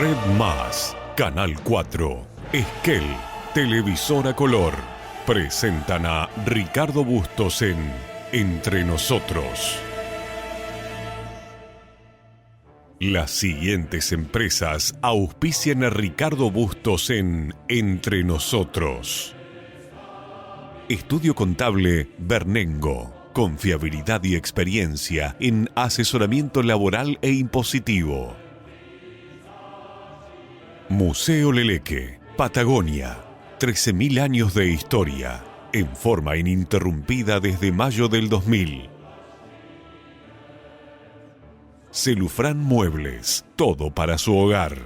Red Más, Canal 4, Esquel, Televisora Color, presentan a Ricardo Bustos en Entre Nosotros. Las siguientes empresas auspician a Ricardo Bustos en Entre Nosotros. Estudio Contable Bernengo. Confiabilidad y experiencia en asesoramiento laboral e impositivo. Museo Leleque, Patagonia. 13.000 años de historia, en forma ininterrumpida desde mayo del 2000. Celufrán Muebles, todo para su hogar.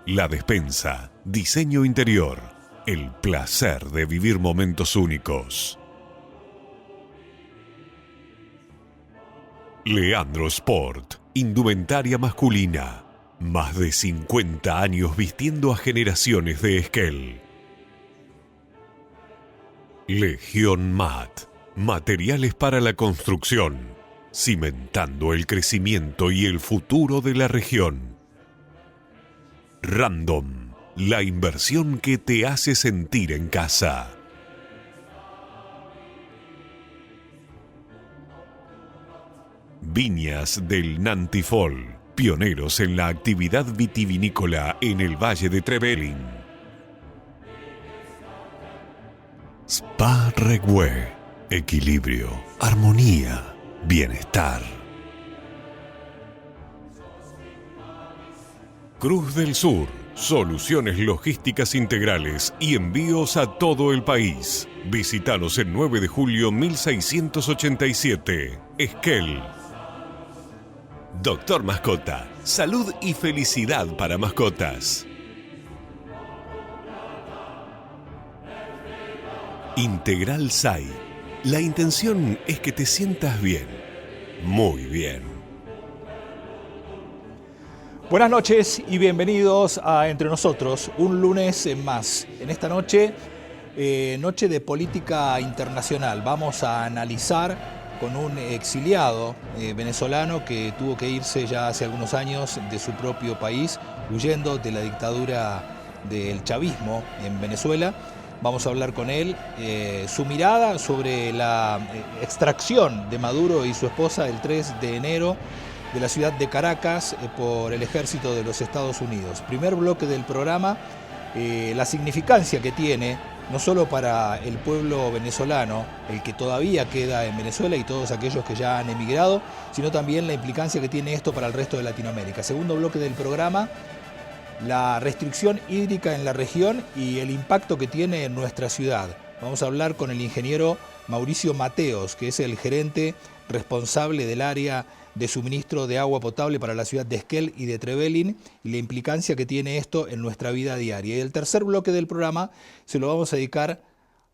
La Despensa, diseño interior, el placer de vivir momentos únicos. Leandro Sport, indumentaria masculina, más de 50 años vistiendo a generaciones de Esquel. Legión Mat, materiales para la construcción, cimentando el crecimiento y el futuro de la región. Random, la inversión que te hace sentir en casa. Viñas del Nantifol, pioneros en la actividad vitivinícola en el Valle de Trevelin. Spa Regüe, equilibrio, armonía, bienestar. Cruz del Sur, soluciones logísticas integrales y envíos a todo el país. Visítanos el 9 de julio 1687, Esquel. Doctor Mascota, salud y felicidad para mascotas. Integral SAI, la intención es que te sientas bien, muy bien. Buenas noches y bienvenidos a Entre Nosotros, un lunes más. En esta noche, noche de política internacional, vamos a analizar con un exiliado venezolano que tuvo que irse ya hace algunos años de su propio país, huyendo de la dictadura del chavismo en Venezuela. Vamos a hablar con él, su mirada sobre la extracción de Maduro y su esposa el 3 de enero de la ciudad de Caracas por el ejército de los Estados Unidos. Primer bloque del programa, la significancia que tiene, no solo para el pueblo venezolano, el que todavía queda en Venezuela y todos aquellos que ya han emigrado, sino también la implicancia que tiene esto para el resto de Latinoamérica. Segundo bloque del programa, la restricción hídrica en la región y el impacto que tiene en nuestra ciudad. Vamos a hablar con el ingeniero Mauricio Mateos, que es el gerente responsable del área de suministro de agua potable para la ciudad de Esquel y de Trevelin y la implicancia que tiene esto en nuestra vida diaria. Y el tercer bloque del programa se lo vamos a dedicar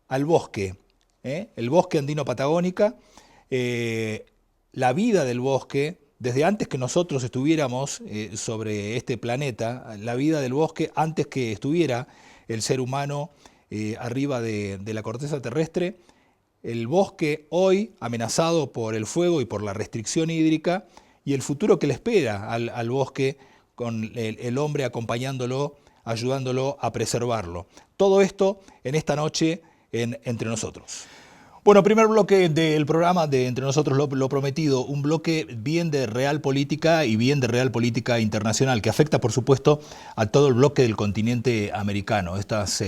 al bosque, el bosque andino-patagónica, la vida del bosque, desde antes que nosotros estuviéramos sobre este planeta, la vida del bosque antes que estuviera el ser humano arriba de la corteza terrestre, el bosque hoy amenazado por el fuego y por la restricción hídrica y el futuro que le espera al bosque con el hombre acompañándolo, ayudándolo a preservarlo. Todo esto en esta noche en Entre Nosotros. Bueno, primer bloque del programa de Entre Nosotros, lo prometido, un bloque bien de real política y bien de real política internacional que afecta, por supuesto, a todo el bloque del continente americano. Estas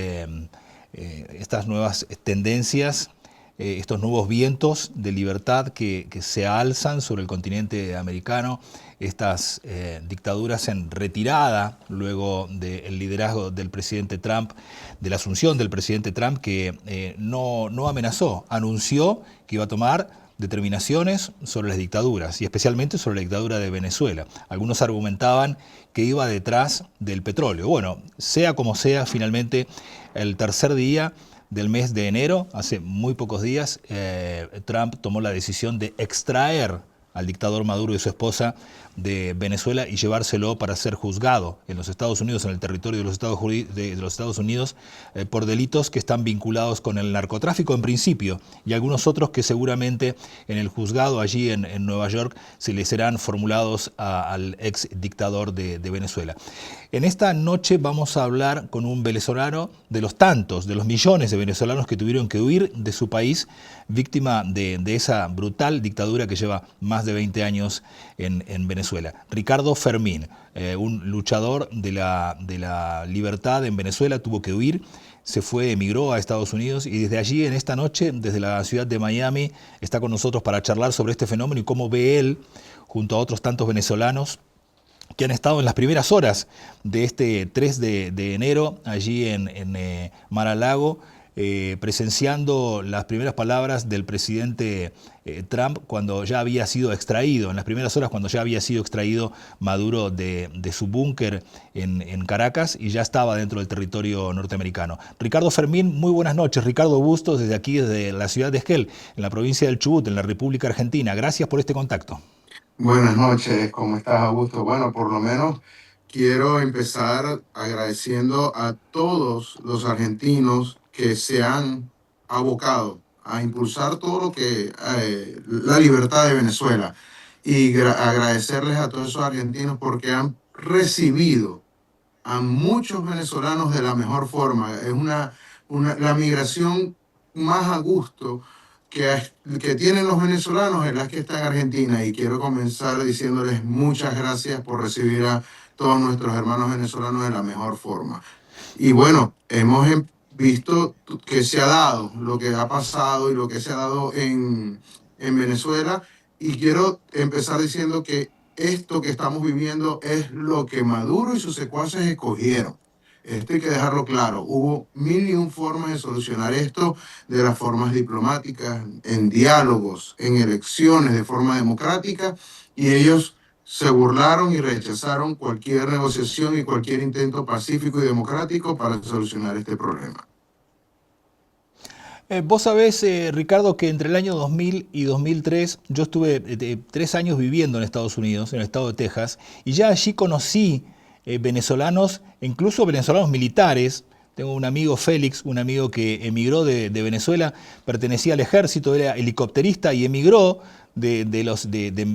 nuevas tendencias, estos nuevos vientos de libertad que se alzan sobre el continente americano, estas dictaduras en retirada luego del liderazgo del presidente Trump, de la asunción del presidente Trump, que no amenazó, anunció que iba a tomar determinaciones sobre las dictaduras y especialmente sobre la dictadura de Venezuela. Algunos argumentaban que iba detrás del petróleo. Bueno, sea como sea, finalmente el tercer día del mes de enero, hace muy pocos días, Trump tomó la decisión de extraer al dictador Maduro y su esposa de Venezuela y llevárselo para ser juzgado en los Estados Unidos, en el territorio de los Estados Unidos, por delitos que están vinculados con el narcotráfico en principio y algunos otros que seguramente en el juzgado allí en Nueva York se le serán formulados al ex dictador de Venezuela. En esta noche vamos a hablar con un venezolano de los tantos, de los millones de venezolanos que tuvieron que huir de su país víctima de esa brutal dictadura que lleva más de 20 años en Venezuela. Ricardo Fermín, un luchador de la libertad en Venezuela, tuvo que huir, se fue, emigró a Estados Unidos y desde allí en esta noche, desde la ciudad de Miami, está con nosotros para charlar sobre este fenómeno y cómo ve él, junto a otros tantos venezolanos, que han estado en las primeras horas de este 3 de enero allí en Mar-a-Lago, presenciando las primeras palabras del presidente Trump cuando ya había sido extraído, en las primeras horas cuando ya había sido extraído Maduro de su búnker en Caracas y ya estaba dentro del territorio norteamericano. Ricardo Fermín, muy buenas noches. Ricardo Bustos, desde aquí, desde la ciudad de Esquel, en la provincia del Chubut, en la República Argentina. Gracias por este contacto. Buenas noches, ¿cómo estás, Augusto? Bueno, por lo menos quiero empezar agradeciendo a todos los argentinos que se han abocado a impulsar todo lo que la libertad de Venezuela y agradecerles a todos esos argentinos porque han recibido a muchos venezolanos de la mejor forma. Es la migración más a gusto que tienen los venezolanos es la que está en Argentina, y quiero comenzar diciéndoles muchas gracias por recibir a todos nuestros hermanos venezolanos de la mejor forma. Y bueno, hemos visto que se ha dado lo que ha pasado y lo que se ha dado en Venezuela, y quiero empezar diciendo que esto que estamos viviendo es lo que Maduro y sus secuaces escogieron. Esto hay que dejarlo claro. Hubo mil y un formas de solucionar esto, de las formas diplomáticas, en diálogos, en elecciones de forma democrática, y ellos se burlaron y rechazaron cualquier negociación y cualquier intento pacífico y democrático para solucionar este problema. Vos sabés, Ricardo, que entre el año 2000 y 2003 yo estuve 3 años viviendo en Estados Unidos, en el estado de Texas, y ya allí conocí venezolanos, incluso venezolanos militares. Tengo un amigo, Félix, un amigo que emigró de Venezuela, pertenecía al ejército, era helicópterista y emigró de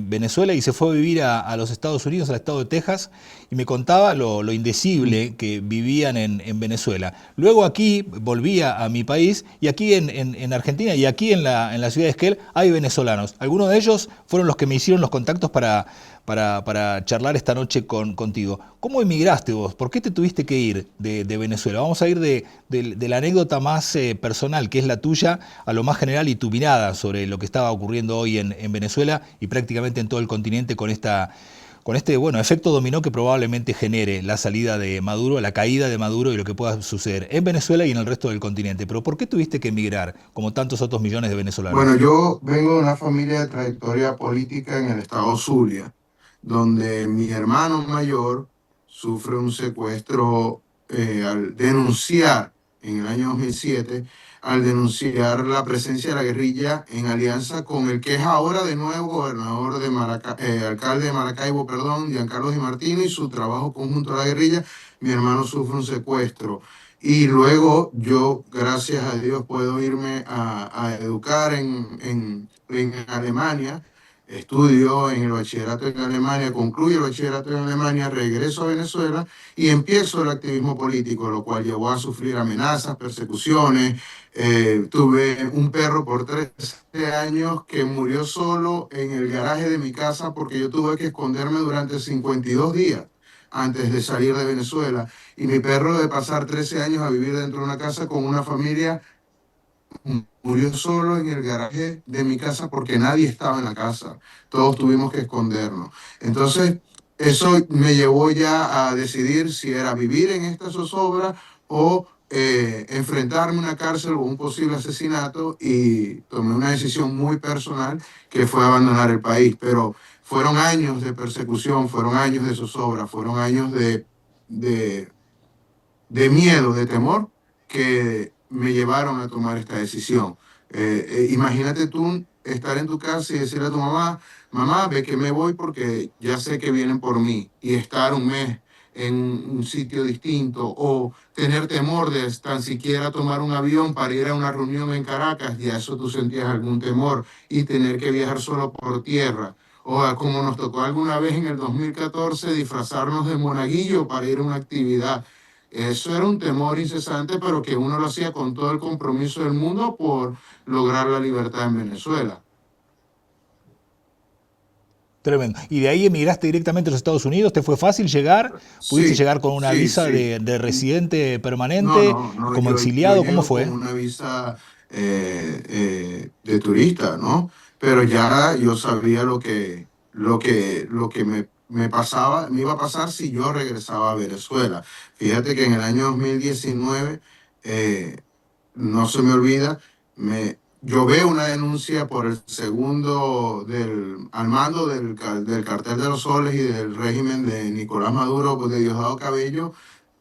Venezuela y se fue a vivir a los Estados Unidos, al estado de Texas, y me contaba lo indecible que vivían en Venezuela. Luego aquí volvía a mi país, y aquí en Argentina y aquí en la ciudad de Esquel hay venezolanos. Algunos de ellos fueron los que me hicieron los contactos para charlar esta noche contigo. ¿Cómo emigraste vos? ¿Por qué te tuviste que ir de Venezuela? Vamos a ir de la anécdota más personal, que es la tuya, a lo más general y tu mirada sobre lo que estaba ocurriendo hoy en Venezuela y prácticamente en todo el continente con este efecto dominó que probablemente genere la salida de Maduro, la caída de Maduro y lo que pueda suceder en Venezuela y en el resto del continente. Pero ¿por qué tuviste que emigrar, como tantos otros millones de venezolanos? Bueno, yo vengo de una familia de trayectoria política en el estado Zulia, donde mi hermano mayor sufre un secuestro al denunciar en el año 2007, al denunciar la presencia de la guerrilla en alianza con el que es ahora de nuevo gobernador de alcalde de Maracaibo, Giancarlo Di Martino, y su trabajo conjunto a la guerrilla. Mi hermano sufre un secuestro. Y luego yo, gracias a Dios, puedo irme a educar en Alemania. Estudio en el bachillerato en Alemania, concluyo el bachillerato en Alemania, regreso a Venezuela y empiezo el activismo político, lo cual llevó a sufrir amenazas, persecuciones. Tuve un perro por 13 años que murió solo en el garaje de mi casa porque yo tuve que esconderme durante 52 días antes de salir de Venezuela. Y mi perro, de pasar 13 años a vivir dentro de una casa con una familia, murió solo en el garaje de mi casa porque nadie estaba en la casa. Todos tuvimos que escondernos. Entonces, eso me llevó ya a decidir si era vivir en esta zozobra o enfrentarme a una cárcel o un posible asesinato, y tomé una decisión muy personal que fue abandonar el país. Pero fueron años de persecución, fueron años de zozobra, fueron años de miedo, de temor, que me llevaron a tomar esta decisión. Imagínate tú estar en tu casa y decirle a tu mamá: mamá, ve que me voy porque ya sé que vienen por mí, y estar un mes en un sitio distinto, o tener temor de tan siquiera tomar un avión para ir a una reunión en Caracas, y a eso tú sentías algún temor, y tener que viajar solo por tierra, o como nos tocó alguna vez en el 2014 disfrazarnos de monaguillo para ir a una actividad. Eso era un temor incesante, pero que uno lo hacía con todo el compromiso del mundo por lograr la libertad en Venezuela. Tremendo. ¿Y de ahí emigraste directamente a los Estados Unidos? ¿Te fue fácil llegar? ¿Pudiste Sí, llegar con una sí, visa sí. de residente No, permanente, no, no, como yo exiliado? ¿Cómo llego con fue? una visa de turista, ¿no? Pero ya yo sabía lo que me pasaba, me iba a pasar si yo regresaba a Venezuela. Fíjate que en el año 2019, eh, no se me olvida, yo veo una denuncia por el segundo al mando del cartel de los soles y del régimen de Nicolás Maduro, pues, de Diosdado Cabello,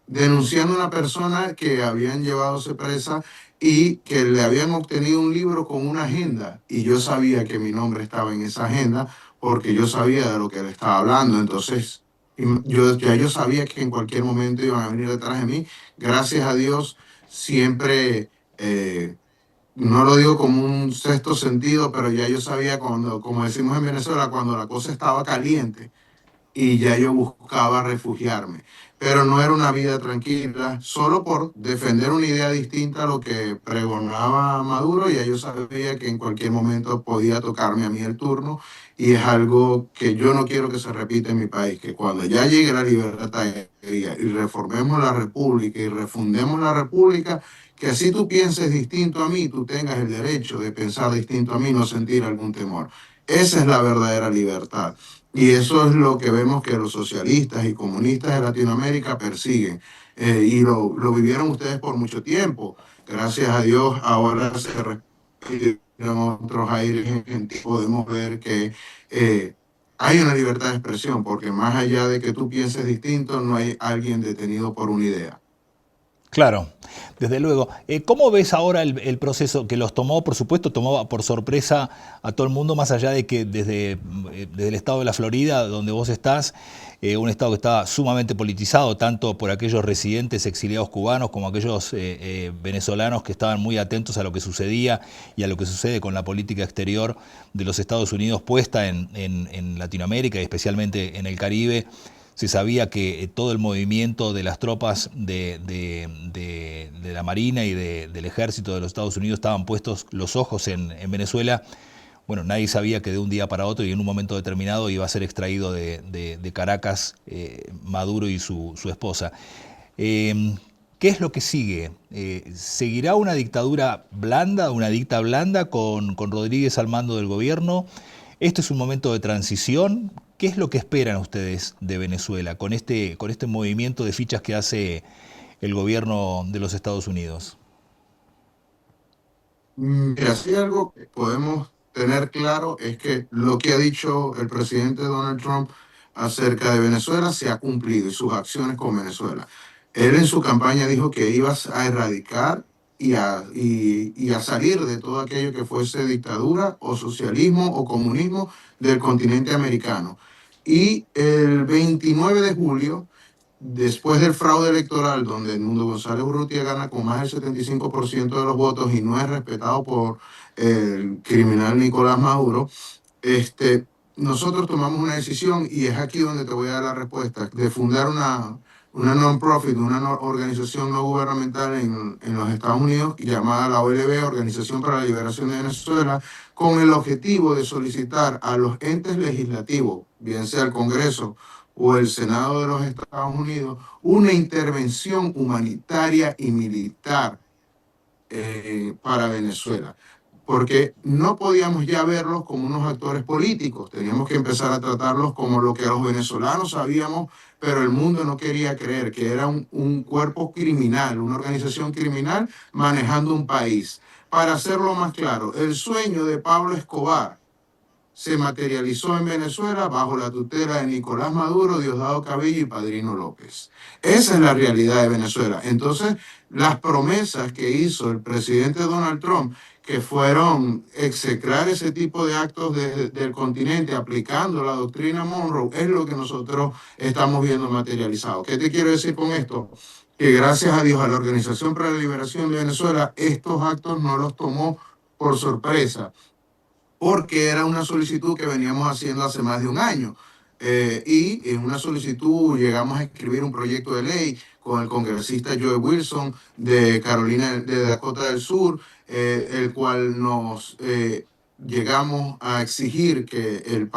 denunciando a una persona que habían llevado presa y que le habían obtenido un libro con una agenda, y yo sabía que mi nombre estaba en esa agenda porque yo sabía de lo que él estaba hablando. Entonces yo sabía que en cualquier momento iban a venir detrás de mí. Gracias a Dios siempre, no lo digo como un sexto sentido, pero ya yo sabía cuando, como decimos en Venezuela, cuando la cosa estaba caliente, y ya yo buscaba refugiarme. Pero no era una vida tranquila, solo por defender una idea distinta a lo que pregonaba Maduro. Ya yo sabía que en cualquier momento podía tocarme a mí el turno, y es algo que yo no quiero que se repita en mi país, que cuando ya llegue la libertad y reformemos la república y refundemos la república, que así tú pienses distinto a mí, tú tengas el derecho de pensar distinto a mí, no sentir algún temor. Esa es la verdadera libertad. Y eso es lo que vemos que los socialistas y comunistas de Latinoamérica persiguen. Y lo vivieron ustedes por mucho tiempo. Gracias a Dios, ahora se respiran otros aires en que podemos ver que hay una libertad de expresión, porque más allá de que tú pienses distinto, no hay alguien detenido por una idea. Claro, desde luego. ¿Cómo ves ahora el proceso que los tomó, por supuesto, tomó por sorpresa a todo el mundo, más allá de que desde el estado de la Florida, donde vos estás, un estado que está sumamente politizado, tanto por aquellos residentes exiliados cubanos como aquellos venezolanos que estaban muy atentos a lo que sucedía y a lo que sucede con la política exterior de los Estados Unidos puesta en Latinoamérica y especialmente en el Caribe? Se sabía que todo el movimiento de las tropas de la Marina y del Ejército de los Estados Unidos estaban puestos los ojos en Venezuela. Bueno, nadie sabía que de un día para otro y en un momento determinado iba a ser extraído de Caracas Maduro y su esposa. ¿Qué es lo que sigue? ¿Seguirá una dictadura blanda, una dicta blanda con Rodríguez al mando del gobierno? ¿Este es un momento de transición? ¿Qué es lo que esperan ustedes de Venezuela con este movimiento de fichas que hace el gobierno de los Estados Unidos? Mira, si algo que podemos tener claro es que lo que ha dicho el presidente Donald Trump acerca de Venezuela se ha cumplido, y sus acciones con Venezuela. Él en su campaña dijo que iba a erradicar y a salir de todo aquello que fuese dictadura o socialismo o comunismo del continente americano. Y el 29 de julio, después del fraude electoral, donde Edmundo González Urrutia gana con más del 75% de los votos y no es respetado por el criminal Nicolás Maduro, nosotros tomamos una decisión, y es aquí donde te voy a dar la respuesta, de fundar una non-profit, una organización no gubernamental en los Estados Unidos llamada la OLB, Organización para la Liberación de Venezuela, con el objetivo de solicitar a los entes legislativos, bien sea el Congreso o el Senado de los Estados Unidos, una intervención humanitaria y militar para Venezuela, porque no podíamos ya verlos como unos actores políticos, teníamos que empezar a tratarlos como lo que los venezolanos sabíamos, pero el mundo no quería creer, que era un cuerpo criminal, una organización criminal manejando un país. Para hacerlo más claro, el sueño de Pablo Escobar se materializó en Venezuela bajo la tutela de Nicolás Maduro, Diosdado Cabello y Padrino López. Esa es la realidad de Venezuela. Entonces, las promesas que hizo el presidente Donald Trump, que fueron execrar ese tipo de actos del continente aplicando la doctrina Monroe, es lo que nosotros estamos viendo materializado. ¿Qué te quiero decir con esto? Que gracias a Dios, a la Organización para la Liberación de Venezuela, estos actos no los tomó por sorpresa, porque era una solicitud que veníamos haciendo hace más de un año. Y en una solicitud llegamos a escribir un proyecto de ley con el congresista Joe Wilson de Carolina de Dakota del Sur, el cual nos llegamos a exigir que el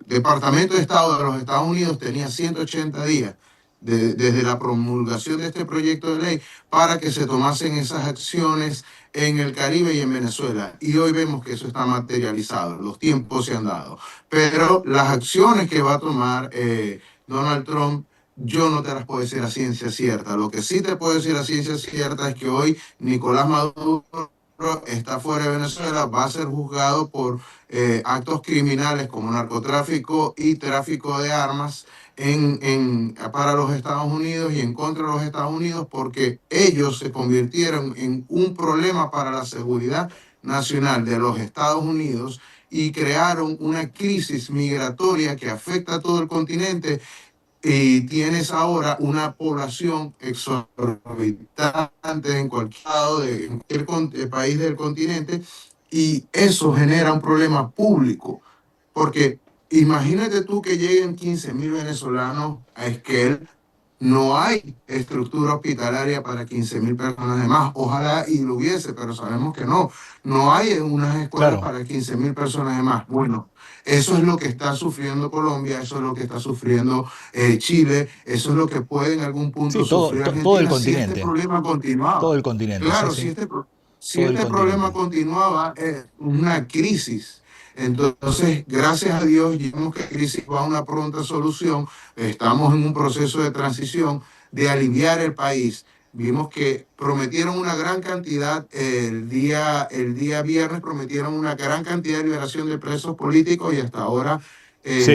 Departamento de Estado de los Estados Unidos tenía 180 días desde la promulgación de este proyecto de ley para que se tomasen esas acciones en el Caribe y en Venezuela. Y hoy vemos que eso está materializado, los tiempos se han dado. Pero las acciones que va a tomar Donald Trump, yo no te las puedo decir a ciencia cierta. Lo que sí te puedo decir a ciencia cierta es que hoy Nicolás Maduro está fuera de Venezuela, va a ser juzgado por actos criminales como narcotráfico y tráfico de armas para los Estados Unidos y en contra de los Estados Unidos, porque ellos se convirtieron en un problema para la seguridad nacional de los Estados Unidos y crearon una crisis migratoria que afecta a todo el continente. Y tienes ahora una población exorbitante en cualquier lado de cualquier país del continente, y eso genera un problema público, porque imagínate tú que lleguen 15.000 venezolanos a Esquel. No hay estructura hospitalaria para 15.000 personas de más. Ojalá y lo hubiese, pero sabemos que no. No hay unas escuelas para 15.000 personas de más. Bueno, eso es lo que está sufriendo Colombia, eso es lo que está sufriendo Chile, eso es lo que puede en algún punto sufrir Argentina. Todo el continente. Si este problema continuaba. Todo el continente. Claro, sí. si este problema continuaba, es una crisis. Entonces, gracias a Dios, vemos que la crisis va a una pronta solución. Estamos en un proceso de transición, de aliviar el país. Vimos que prometieron una gran cantidad, el día viernes prometieron una gran cantidad de liberación de presos políticos y hasta ahora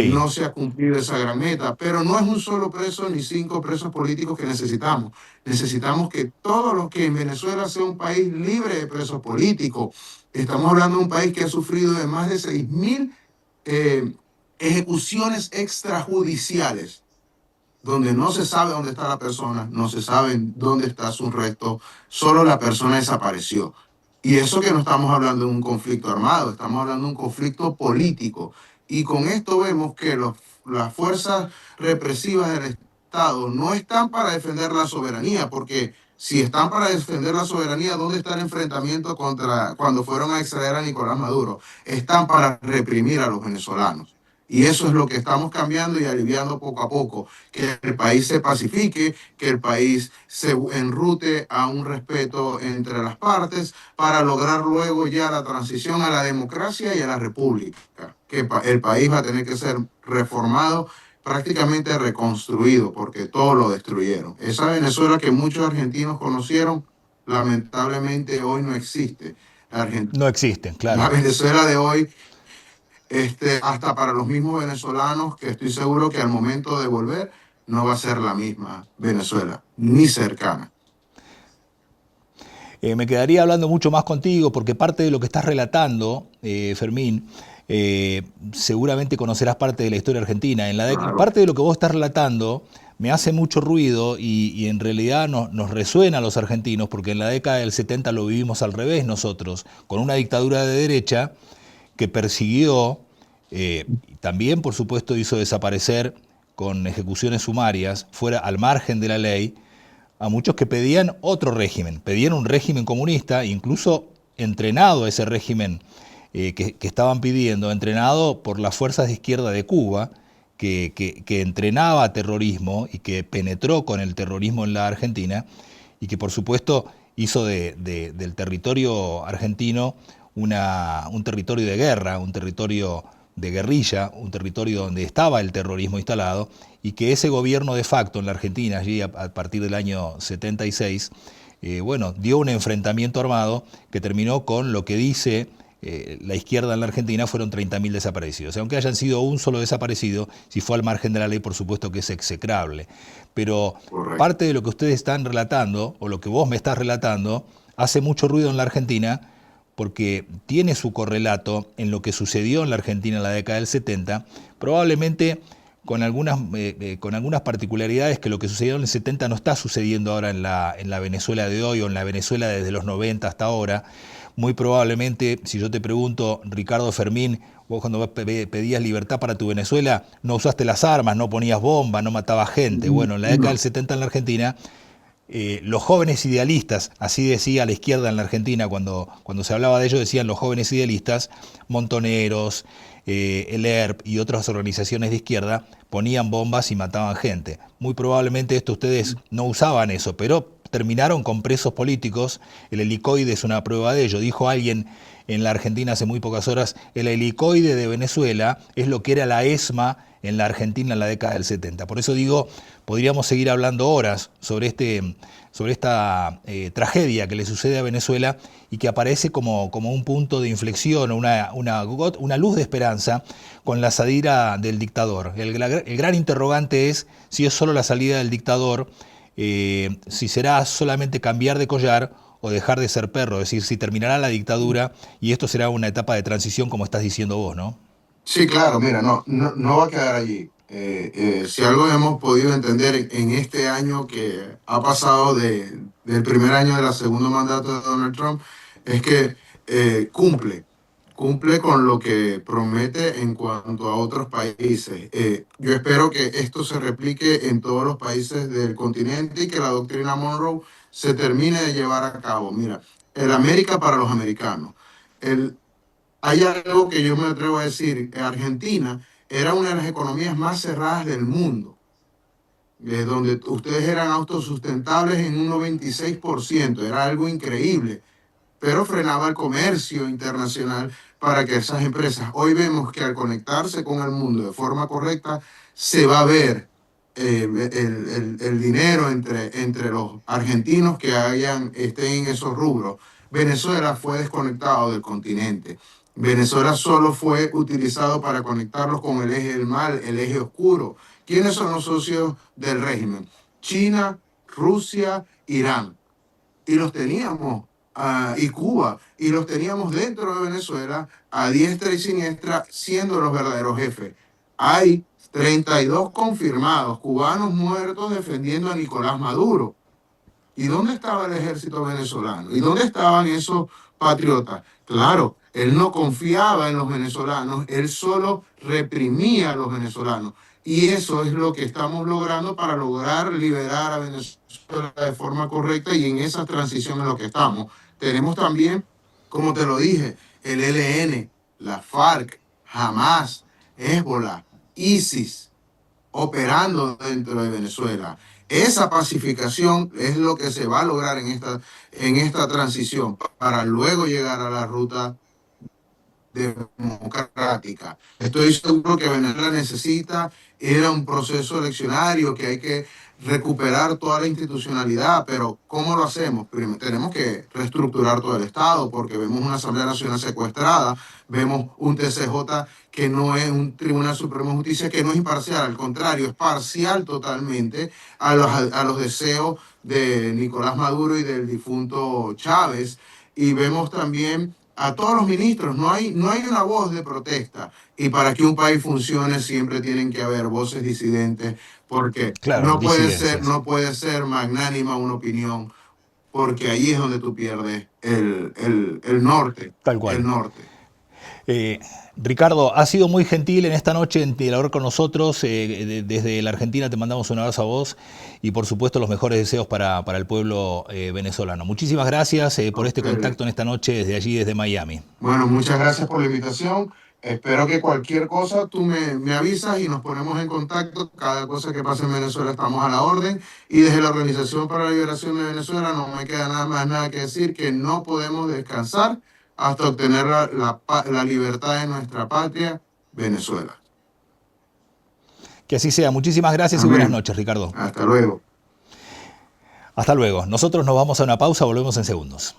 no se ha cumplido esa gran meta. Pero no es un solo preso ni 5 presos políticos que necesitamos. Necesitamos que todos los que en Venezuela sea un país libre de presos políticos. Estamos hablando de un país que ha sufrido de más de 6.000 ejecuciones extrajudiciales, donde no se sabe dónde está la persona, no se sabe dónde está su resto, solo la persona desapareció. Y eso que no estamos hablando de un conflicto armado, estamos hablando de un conflicto político. Y con esto vemos que las fuerzas represivas del Estado no están para defender la soberanía, porque si están para defender la soberanía, ¿dónde está el enfrentamiento cuando fueron a extraer a Nicolás Maduro? Están para reprimir a los venezolanos. Y eso es lo que estamos cambiando y aliviando poco a poco, que el país se pacifique, que el país se enrute a un respeto entre las partes para lograr luego ya la transición a la democracia y a la república, que el país va a tener que ser reformado, prácticamente reconstruido, porque todo lo destruyeron. Esa Venezuela que muchos argentinos conocieron, lamentablemente hoy no existe. No existe, claro. La Venezuela de hoy, hasta para los mismos venezolanos, que estoy seguro que al momento de volver no va a ser la misma Venezuela, ni cercana. Me quedaría hablando mucho más contigo, porque parte de lo que estás relatando, Fermín, seguramente conocerás parte de la historia argentina. Parte de lo que vos estás relatando me hace mucho ruido y en realidad nos resuena a los argentinos, porque en la década del 70 lo vivimos al revés nosotros, con una dictadura de derecha que persiguió, también por supuesto hizo desaparecer con ejecuciones sumarias, fuera al margen de la ley, a muchos que pedían otro régimen, pedían un régimen comunista, incluso entrenado ese régimen que estaban pidiendo, entrenado por las fuerzas de izquierda de Cuba, que entrenaba terrorismo y que penetró con el terrorismo en la Argentina, y que por supuesto hizo del territorio argentino un territorio de guerra, un territorio de guerrilla, un territorio donde estaba el terrorismo instalado, y que ese gobierno de facto en la Argentina, allí a partir del año 76, dio un enfrentamiento armado que terminó con lo que dice la izquierda en la Argentina fueron 30.000 desaparecidos. Aunque hayan sido un solo desaparecido, si fue al margen de la ley, por supuesto que es execrable. Pero parte de lo que ustedes están relatando, o lo que vos me estás relatando, hace mucho ruido en la Argentina, porque tiene su correlato en lo que sucedió en la Argentina en la década del 70, probablemente con algunas particularidades que lo que sucedió en el 70 no está sucediendo ahora en la Venezuela de hoy o en la Venezuela desde los 90 hasta ahora. Muy probablemente, si yo te pregunto, Ricardo Fermín, vos cuando pedías libertad para tu Venezuela, no usaste las armas, no ponías bombas, no matabas gente. Bueno, en la década del 70 en la Argentina, los jóvenes idealistas, así decía la izquierda en la Argentina, cuando se hablaba de ellos, decían los jóvenes idealistas, Montoneros, el ERP y otras organizaciones de izquierda, ponían bombas y mataban gente. Muy probablemente ustedes no usaban eso, pero terminaron con presos políticos. El helicoide es una prueba de ello. Dijo alguien en la Argentina hace muy pocas horas, el helicoide de Venezuela es lo que era la ESMA en la Argentina en la década del 70. Por eso digo, podríamos seguir hablando horas sobre esta tragedia que le sucede a Venezuela y que aparece como un punto de inflexión, una luz de esperanza con la salida del dictador. El gran interrogante es si es solo la salida del dictador, si será solamente cambiar de collar o dejar de ser perro, es decir, si terminará la dictadura y esto será una etapa de transición como estás diciendo vos, ¿no? Sí, claro, mira, no va a quedar allí. Si algo hemos podido entender en este año que ha pasado del primer año del segundo mandato de Donald Trump, es que cumple con lo que promete en cuanto a otros países. Yo espero que esto se replique en todos los países del continente y que la doctrina Monroe se termine de llevar a cabo. Mira, el América para los americanos. Hay algo que yo me atrevo a decir, Argentina era una de las economías más cerradas del mundo, donde ustedes eran autosustentables en un 96%, era algo increíble, pero frenaba el comercio internacional para que esas empresas, hoy vemos que al conectarse con el mundo de forma correcta, se va a ver el dinero entre los argentinos que estén en esos rubros. Venezuela fue desconectado del continente. Venezuela solo fue utilizado para conectarlos con el eje del mal, el eje oscuro. ¿Quiénes son los socios del régimen? China, Rusia, Irán. Y los teníamos, y Cuba, y los teníamos dentro de Venezuela, a diestra y siniestra, siendo los verdaderos jefes. Hay 32 confirmados cubanos muertos defendiendo a Nicolás Maduro. ¿Y dónde estaba el ejército venezolano? ¿Y dónde estaban esos patriotas? Claro, él no confiaba en los venezolanos, él solo reprimía a los venezolanos. Y eso es lo que estamos logrando para lograr liberar a Venezuela de forma correcta, y en esa transición es lo que estamos. Tenemos también, como te lo dije, el ELN, la FARC, Hamas, Hezbollah, ISIS, operando dentro de Venezuela. Esa pacificación es lo que se va a lograr en esta transición para luego llegar a la ruta democrática. Estoy seguro que Venezuela necesita ir a un proceso eleccionario, que hay que recuperar toda la institucionalidad, pero ¿cómo lo hacemos? Primero, tenemos que reestructurar todo el Estado, porque vemos una Asamblea Nacional secuestrada, vemos un TCJ que no es un Tribunal Supremo de Justicia, que no es imparcial, al contrario, es parcial totalmente a los deseos de Nicolás Maduro y del difunto Chávez, y vemos también a todos los ministros, no hay una voz de protesta, y para que un país funcione siempre tienen que haber voces disidentes, porque claro, no puede ser magnánima una opinión, porque ahí es donde tú pierdes el norte. Tal cual. El norte. Ricardo, has sido muy gentil en esta noche en dialogar con nosotros. Desde la Argentina te mandamos un abrazo a vos y por supuesto los mejores deseos para el pueblo venezolano. Muchísimas gracias por este contacto en esta noche desde allí, desde Miami. Bueno, muchas gracias por la invitación. Espero que cualquier cosa tú me avisas y nos ponemos en contacto. Cada cosa que pase en Venezuela estamos a la orden. Y desde la Organización para la Liberación de Venezuela no me queda nada que decir, que no podemos descansar hasta obtener la libertad de nuestra patria, Venezuela. Que así sea. Muchísimas gracias. Amén. Y buenas noches, Ricardo. Hasta luego. Hasta luego. Nosotros nos vamos a una pausa, volvemos en segundos.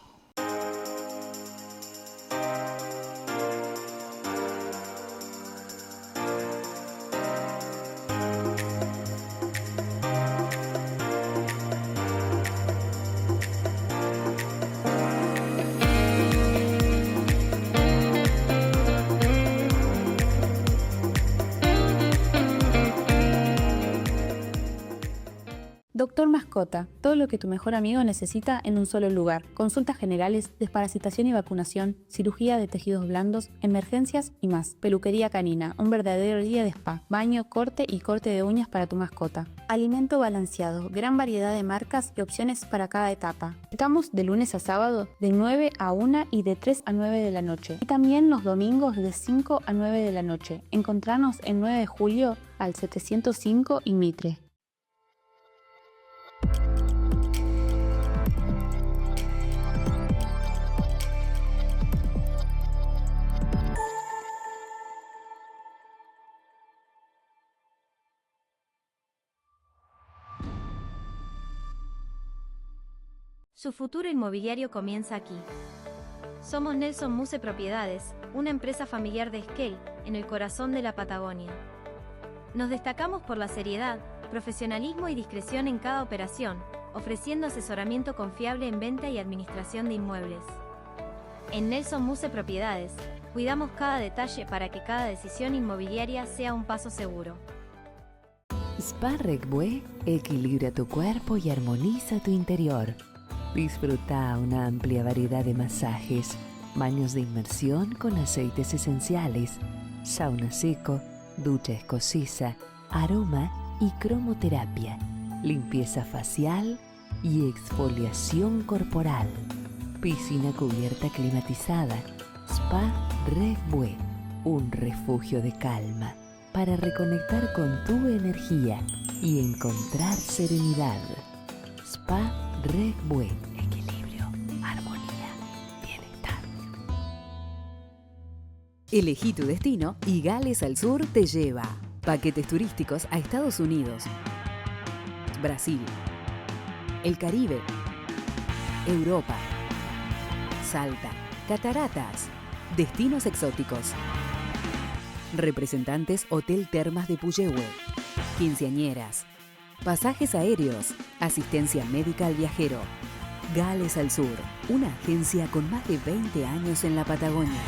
Doctor Mascota, todo lo que tu mejor amigo necesita en un solo lugar. Consultas generales, desparasitación y vacunación, cirugía de tejidos blandos, emergencias y más. Peluquería canina, un verdadero día de spa. Baño, corte y corte de uñas para tu mascota. Alimento balanceado, gran variedad de marcas y opciones para cada etapa. Estamos de lunes a sábado de 9 a 1 y de 3 a 9 de la noche. Y también los domingos de 5 a 9 de la noche. Encontranos en 9 de julio al 705 y Mitre. Su futuro inmobiliario comienza aquí. Somos Nelson Muse Propiedades, una empresa familiar de Esquel, en el corazón de la Patagonia. Nos destacamos por la seriedad, profesionalismo y discreción en cada operación, ofreciendo asesoramiento confiable en venta y administración de inmuebles. En Nelson Muse Propiedades, cuidamos cada detalle para que cada decisión inmobiliaria sea un paso seguro. Spa Regbue equilibra tu cuerpo y armoniza tu interior. Disfruta una amplia variedad de masajes, baños de inmersión con aceites esenciales, sauna seco, ducha escocesa, aroma y cromoterapia, limpieza facial y exfoliación corporal. Piscina cubierta climatizada. Spa Regbue, un refugio de calma para reconectar con tu energía y encontrar serenidad. Spa Regbue, equilibrio, armonía, bienestar. Elegí tu destino y Gales al Sur te lleva. Paquetes turísticos a Estados Unidos, Brasil, el Caribe, Europa, Salta, cataratas, destinos exóticos. Representantes Hotel Termas de Puyehue, quinceañeras, pasajes aéreos, asistencia médica al viajero. Gales al Sur, una agencia con más de 20 años en la Patagonia.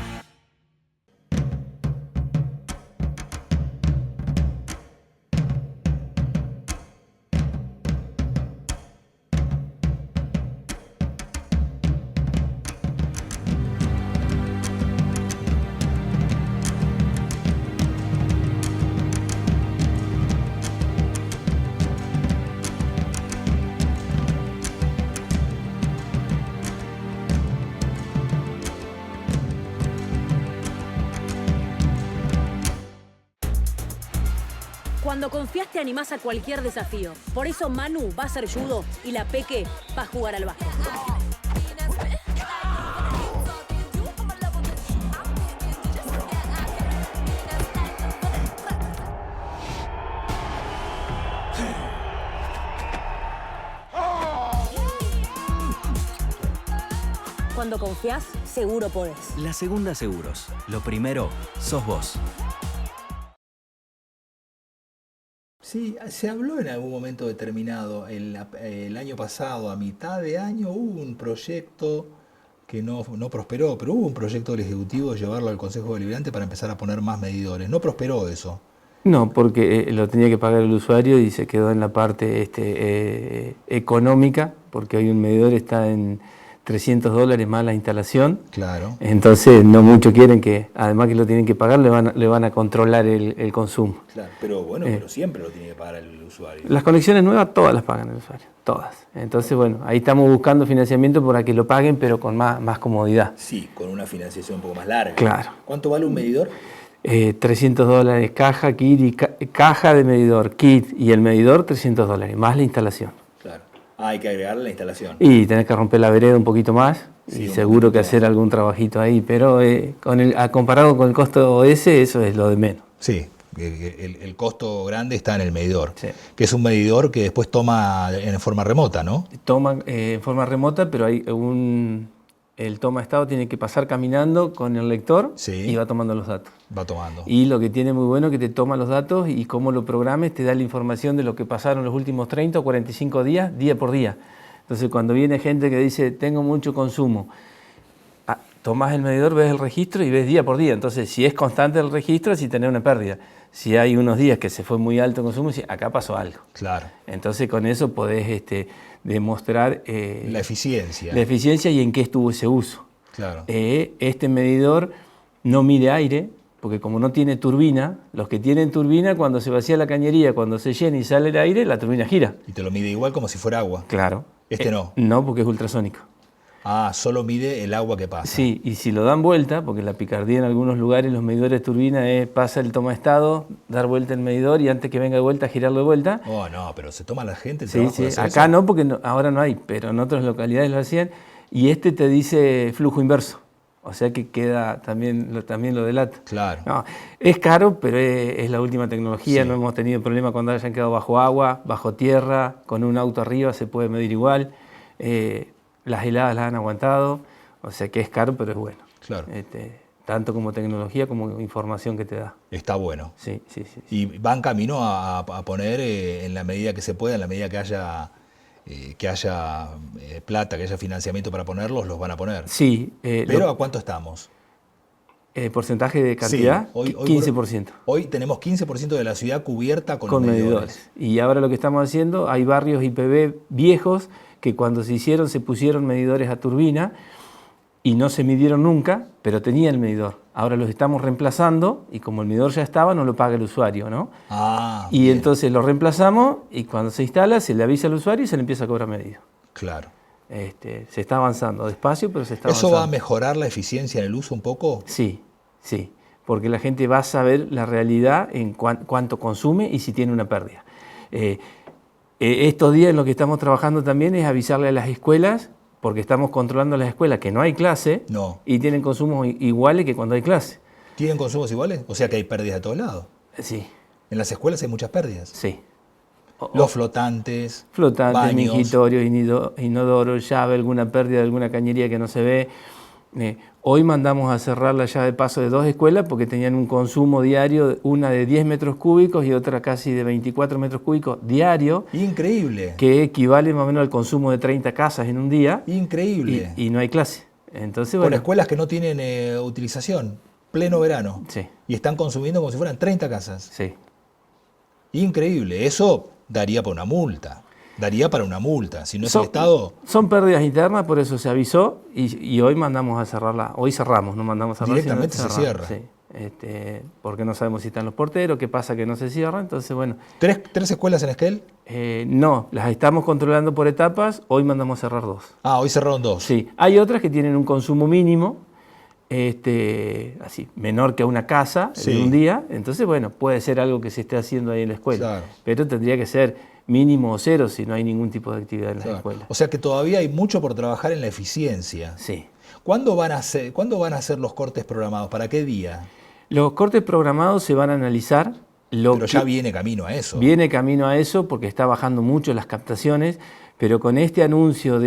Cuando confías te animás a cualquier desafío. Por eso Manu va a ser judo y la Peque va a jugar al básquet. Cuando confías, seguro podés. La Segunda Seguros. Lo primero, sos vos. Sí, se habló en algún momento determinado, el año pasado, a mitad de año, hubo un proyecto que no prosperó, pero hubo un proyecto del Ejecutivo de llevarlo al Consejo Deliberante para empezar a poner más medidores. No prosperó eso. No, porque lo tenía que pagar el usuario y se quedó en la parte económica, porque hoy un medidor está en $300 más la instalación. Claro. Entonces no muchos quieren que, además que lo tienen que pagar, le van a controlar el consumo. Claro, pero bueno, pero siempre lo tiene que pagar el usuario. Las conexiones nuevas todas las pagan el usuario, todas. Entonces bueno, ahí estamos buscando financiamiento para que lo paguen, pero con más comodidad. Sí, con una financiación un poco más larga. Claro. ¿Cuánto vale un medidor? $300 caja, kit y caja de medidor, kit y el medidor $300, más la instalación. Claro. Hay que agregarle la instalación. Y tenés que romper la vereda un poquito más, sí, y seguro que hacer algún trabajito ahí, pero comparado con el costo ese, eso es lo de menos. Sí, el costo grande está en el medidor, sí, que es un medidor que después toma en forma remota, ¿no? Toma en forma remota, pero hay el toma estado tiene que pasar caminando con el lector, sí, y va tomando los datos. Va tomando. Y lo que tiene muy bueno es que te toma los datos y cómo lo programes te da la información de lo que pasaron los últimos 30 o 45 días, día por día. Entonces cuando viene gente que dice, tengo mucho consumo, tomás el medidor, ves el registro y ves día por día. Entonces si es constante el registro, si tenés una pérdida. Si hay unos días que se fue muy alto el consumo, acá pasó algo. Claro. Entonces con eso podés demostrar la eficiencia. La eficiencia y en qué estuvo ese uso. Claro. Este medidor no mide aire, porque como no tiene turbina, los que tienen turbina, cuando se vacía la cañería, cuando se llena y sale el aire, la turbina gira. Y te lo mide igual como si fuera agua. Claro. Este no. No, porque es ultrasónico. Ah, solo mide el agua que pasa. Sí, y si lo dan vuelta, porque la picardía en algunos lugares, los medidores de turbina es pasa el toma estado, dar vuelta el medidor y antes que venga de vuelta, girarlo de vuelta. Oh, no, pero se toma la gente el sí, trabajo sí. de hacer Acá eso. no, porque ahora no hay, pero en otras localidades lo hacían. Y este te dice flujo inverso. O sea que queda también lo delata. Claro. No, es caro, pero es la última tecnología. Sí. No hemos tenido problema cuando hayan quedado bajo agua, bajo tierra, con un auto arriba se puede medir igual. Las heladas las han aguantado, o sea que es caro, pero es bueno. Claro. Tanto como tecnología como información que te da. Está bueno. Sí, sí, sí. Y van camino a poner en la medida que se pueda, en la medida que haya plata, que haya financiamiento para ponerlos, los van a poner. Sí. ¿Pero a cuánto estamos? ¿Porcentaje de cantidad? Sí, hoy 15%. Hoy tenemos 15% de la ciudad cubierta con medidores. Y ahora lo que estamos haciendo, hay barrios IPV viejos que cuando se hicieron se pusieron medidores a turbina y no se midieron nunca, pero tenían el medidor. Ahora los estamos reemplazando y como el medidor ya estaba, no lo paga el usuario, ¿no? Y bien. Entonces lo reemplazamos y cuando se instala se le avisa al usuario y se le empieza a cobrar medido. Claro. Se está avanzando, despacio, pero se está avanzando. ¿Eso va a mejorar la eficiencia en el uso un poco? Sí, sí, porque la gente va a saber la realidad en cuánto consume y si tiene una pérdida. Estos días en lo que estamos trabajando también es avisarle a las escuelas, porque estamos controlando las escuelas que no hay clase y tienen consumos iguales que cuando hay clase. ¿Tienen consumos iguales? O sea que hay pérdidas de todos lados. Sí. ¿En las escuelas hay muchas pérdidas? Sí. Los flotantes, baños, mingitorios, inodoros, llave, alguna pérdida de alguna cañería que no se ve. Hoy mandamos a cerrar la llave de paso de 2 escuelas porque tenían un consumo diario, una de 10 metros cúbicos y otra casi de 24 metros cúbicos diario. Increíble. Que equivale más o menos al consumo de 30 casas en un día. Increíble. Y no hay clase. Entonces, Con escuelas que no tienen utilización, pleno verano. Sí. Y están consumiendo como si fueran 30 casas. Sí. Increíble. Eso daría para una multa. Daría para una multa. Si no es el Estado... Son pérdidas internas, por eso se avisó y hoy mandamos a cerrarla. Hoy cerramos, no mandamos a cerrar. Directamente se cierra. Sí. Porque no sabemos si están los porteros, qué pasa que no se cierra. Entonces, bueno. ¿Tres escuelas en Esquel? No, las estamos controlando por etapas. Hoy mandamos a cerrar 2. Ah, hoy cerraron 2. Sí. Hay otras que tienen un consumo mínimo, así, menor que una casa en un día. Entonces, bueno, puede ser algo que se esté haciendo ahí en la escuela. Claro. Pero tendría que ser mínimo 0 si no hay ningún tipo de actividad en las escuelas. O sea que todavía hay mucho por trabajar en la eficiencia. Sí. ¿Cuándo van a ser los cortes programados? ¿Para qué día? Los cortes programados se van a analizar. Pero ya viene camino a eso. Viene camino a eso porque está bajando mucho las captaciones, pero con este anuncio,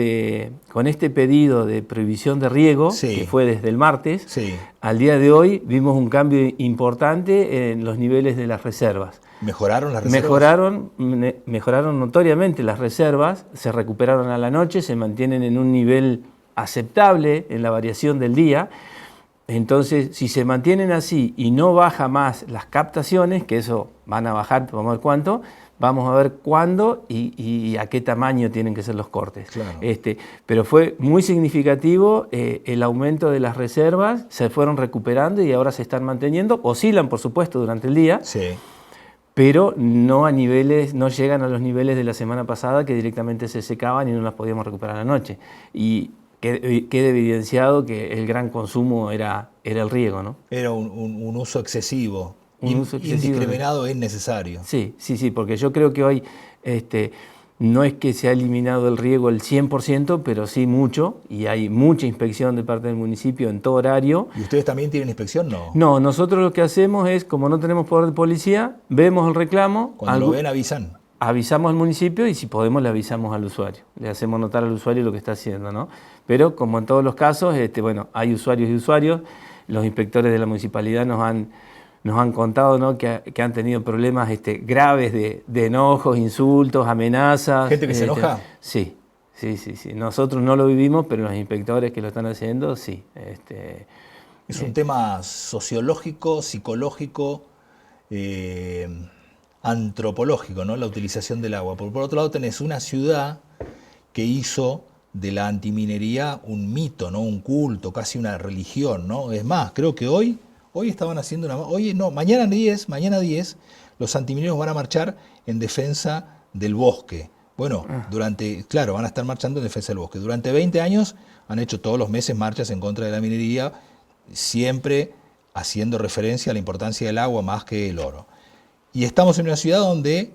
con este pedido de prohibición de riego, que fue desde el martes, al día de hoy vimos un cambio importante en los niveles de las reservas. ¿Mejoraron las reservas? Mejoraron notoriamente las reservas, se recuperaron a la noche, se mantienen en un nivel aceptable en la variación del día. Entonces, si se mantienen así y no baja más las captaciones, que eso van a bajar, vamos a ver cuánto, vamos a ver cuándo y a qué tamaño tienen que ser los cortes. Claro. Pero fue muy significativo el aumento de las reservas, se fueron recuperando y ahora se están manteniendo, oscilan por supuesto durante el día. Sí. Pero no llegan a los niveles de la semana pasada que directamente se secaban y no las podíamos recuperar a la noche. Y queda evidenciado que el gran consumo era el riego, ¿no? Era un uso excesivo. Un uso excesivo. Indiscriminado es necesario. Sí, porque yo creo que hoy no es que se ha eliminado el riego el 100%, pero sí mucho, y hay mucha inspección de parte del municipio en todo horario. ¿Y ustedes también tienen inspección? No. No, nosotros lo que hacemos es, como no tenemos poder de policía, vemos el reclamo. Cuando lo ven, avisan. Avisamos al municipio y si podemos le avisamos al usuario. Le hacemos notar al usuario lo que está haciendo, ¿no? Pero como en todos los casos, bueno, hay usuarios y usuarios. Los inspectores de la municipalidad nos han contado, ¿no?, que han tenido problemas graves de enojos, insultos, amenazas. ¿Gente que se enoja? Sí. Nosotros no lo vivimos, pero los inspectores que lo están haciendo, sí. Es un tema sociológico, psicológico, antropológico, ¿no? La utilización del agua. Por otro lado tenés una ciudad que hizo de la antiminería un mito, ¿no? Un culto, casi una religión, ¿no? Es más, creo que hoy estaban haciendo mañana 10, los antimineros van a marchar en defensa del bosque. Bueno, van a estar marchando en defensa del bosque. Durante 20 años han hecho todos los meses marchas en contra de la minería, siempre haciendo referencia a la importancia del agua más que el oro. Y estamos en una ciudad donde,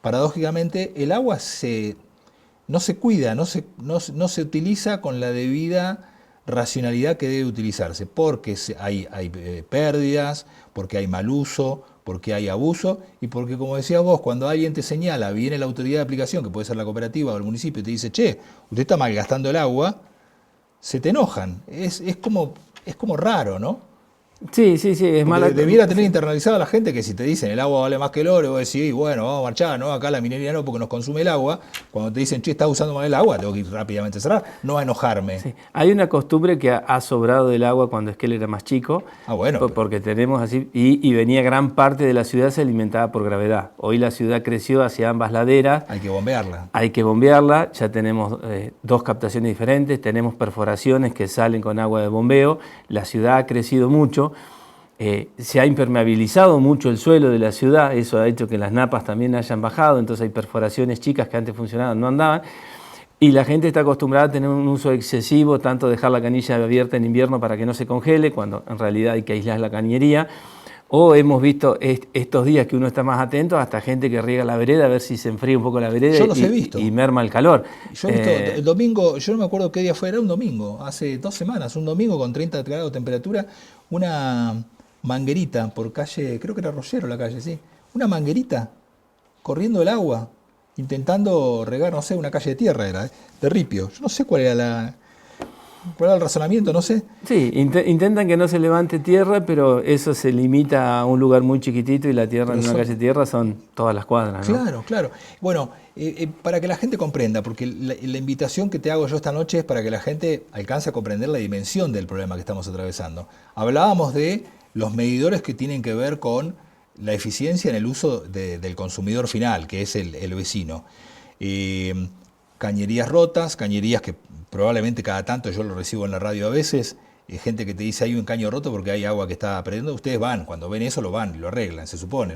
paradójicamente, el agua no se cuida, no se utiliza con la debida racionalidad que debe utilizarse, porque hay pérdidas, porque hay mal uso, porque hay abuso y porque, como decías vos, cuando alguien te señala, viene la autoridad de aplicación, que puede ser la cooperativa o el municipio, y te dice, che, usted está malgastando el agua, se te enojan. Es como raro, ¿no? Sí, es mala. Debiera tener internalizada la gente que si te dicen el agua vale más que el oro, y vos decís, bueno, vamos a marchar, ¿no? Acá la minería no, porque nos consume el agua. Cuando te dicen, che, estás usando mal el agua, tengo que ir rápidamente a cerrar, no a enojarme. Sí. Hay una costumbre que ha sobrado del agua cuando Esquel era más chico. Porque tenemos así, y venía gran parte de la ciudad, se alimentaba por gravedad. Hoy la ciudad creció hacia ambas laderas. Hay que bombearla. Ya tenemos 2 captaciones diferentes, tenemos perforaciones que salen con agua de bombeo. La ciudad ha crecido mucho. Se ha impermeabilizado mucho el suelo de la ciudad, eso ha hecho que las napas también hayan bajado, entonces hay perforaciones chicas que antes funcionaban, no andaban, y la gente está acostumbrada a tener un uso excesivo, tanto dejar la canilla abierta en invierno para que no se congele, cuando en realidad hay que aislar la cañería, o hemos visto estos días que uno está más atento, hasta gente que riega la vereda a ver si se enfría un poco la vereda y merma el calor. Yo he visto el domingo, yo no me acuerdo qué día fue, era un domingo, hace 2 semanas, un domingo con 30 grados de temperatura, una manguerita por calle, creo que era Rollero la calle, sí, una manguerita corriendo el agua, intentando regar, no sé, una calle de tierra era, de ripio. Yo no sé cuál era el razonamiento, no sé. Sí, intentan que no se levante tierra, pero eso se limita a un lugar muy chiquitito y la tierra en una calle de tierra son todas las cuadras, ¿no? Claro. Bueno, para que la gente comprenda, porque la invitación que te hago yo esta noche es para que la gente alcance a comprender la dimensión del problema que estamos atravesando. Hablábamos de los medidores que tienen que ver con la eficiencia en el uso del consumidor final, que es el vecino. Cañerías rotas, cañerías que probablemente cada tanto, yo lo recibo en la radio a veces, gente que te dice hay un caño roto porque hay agua que está perdiendo. Ustedes van, cuando ven eso lo arreglan, se supone.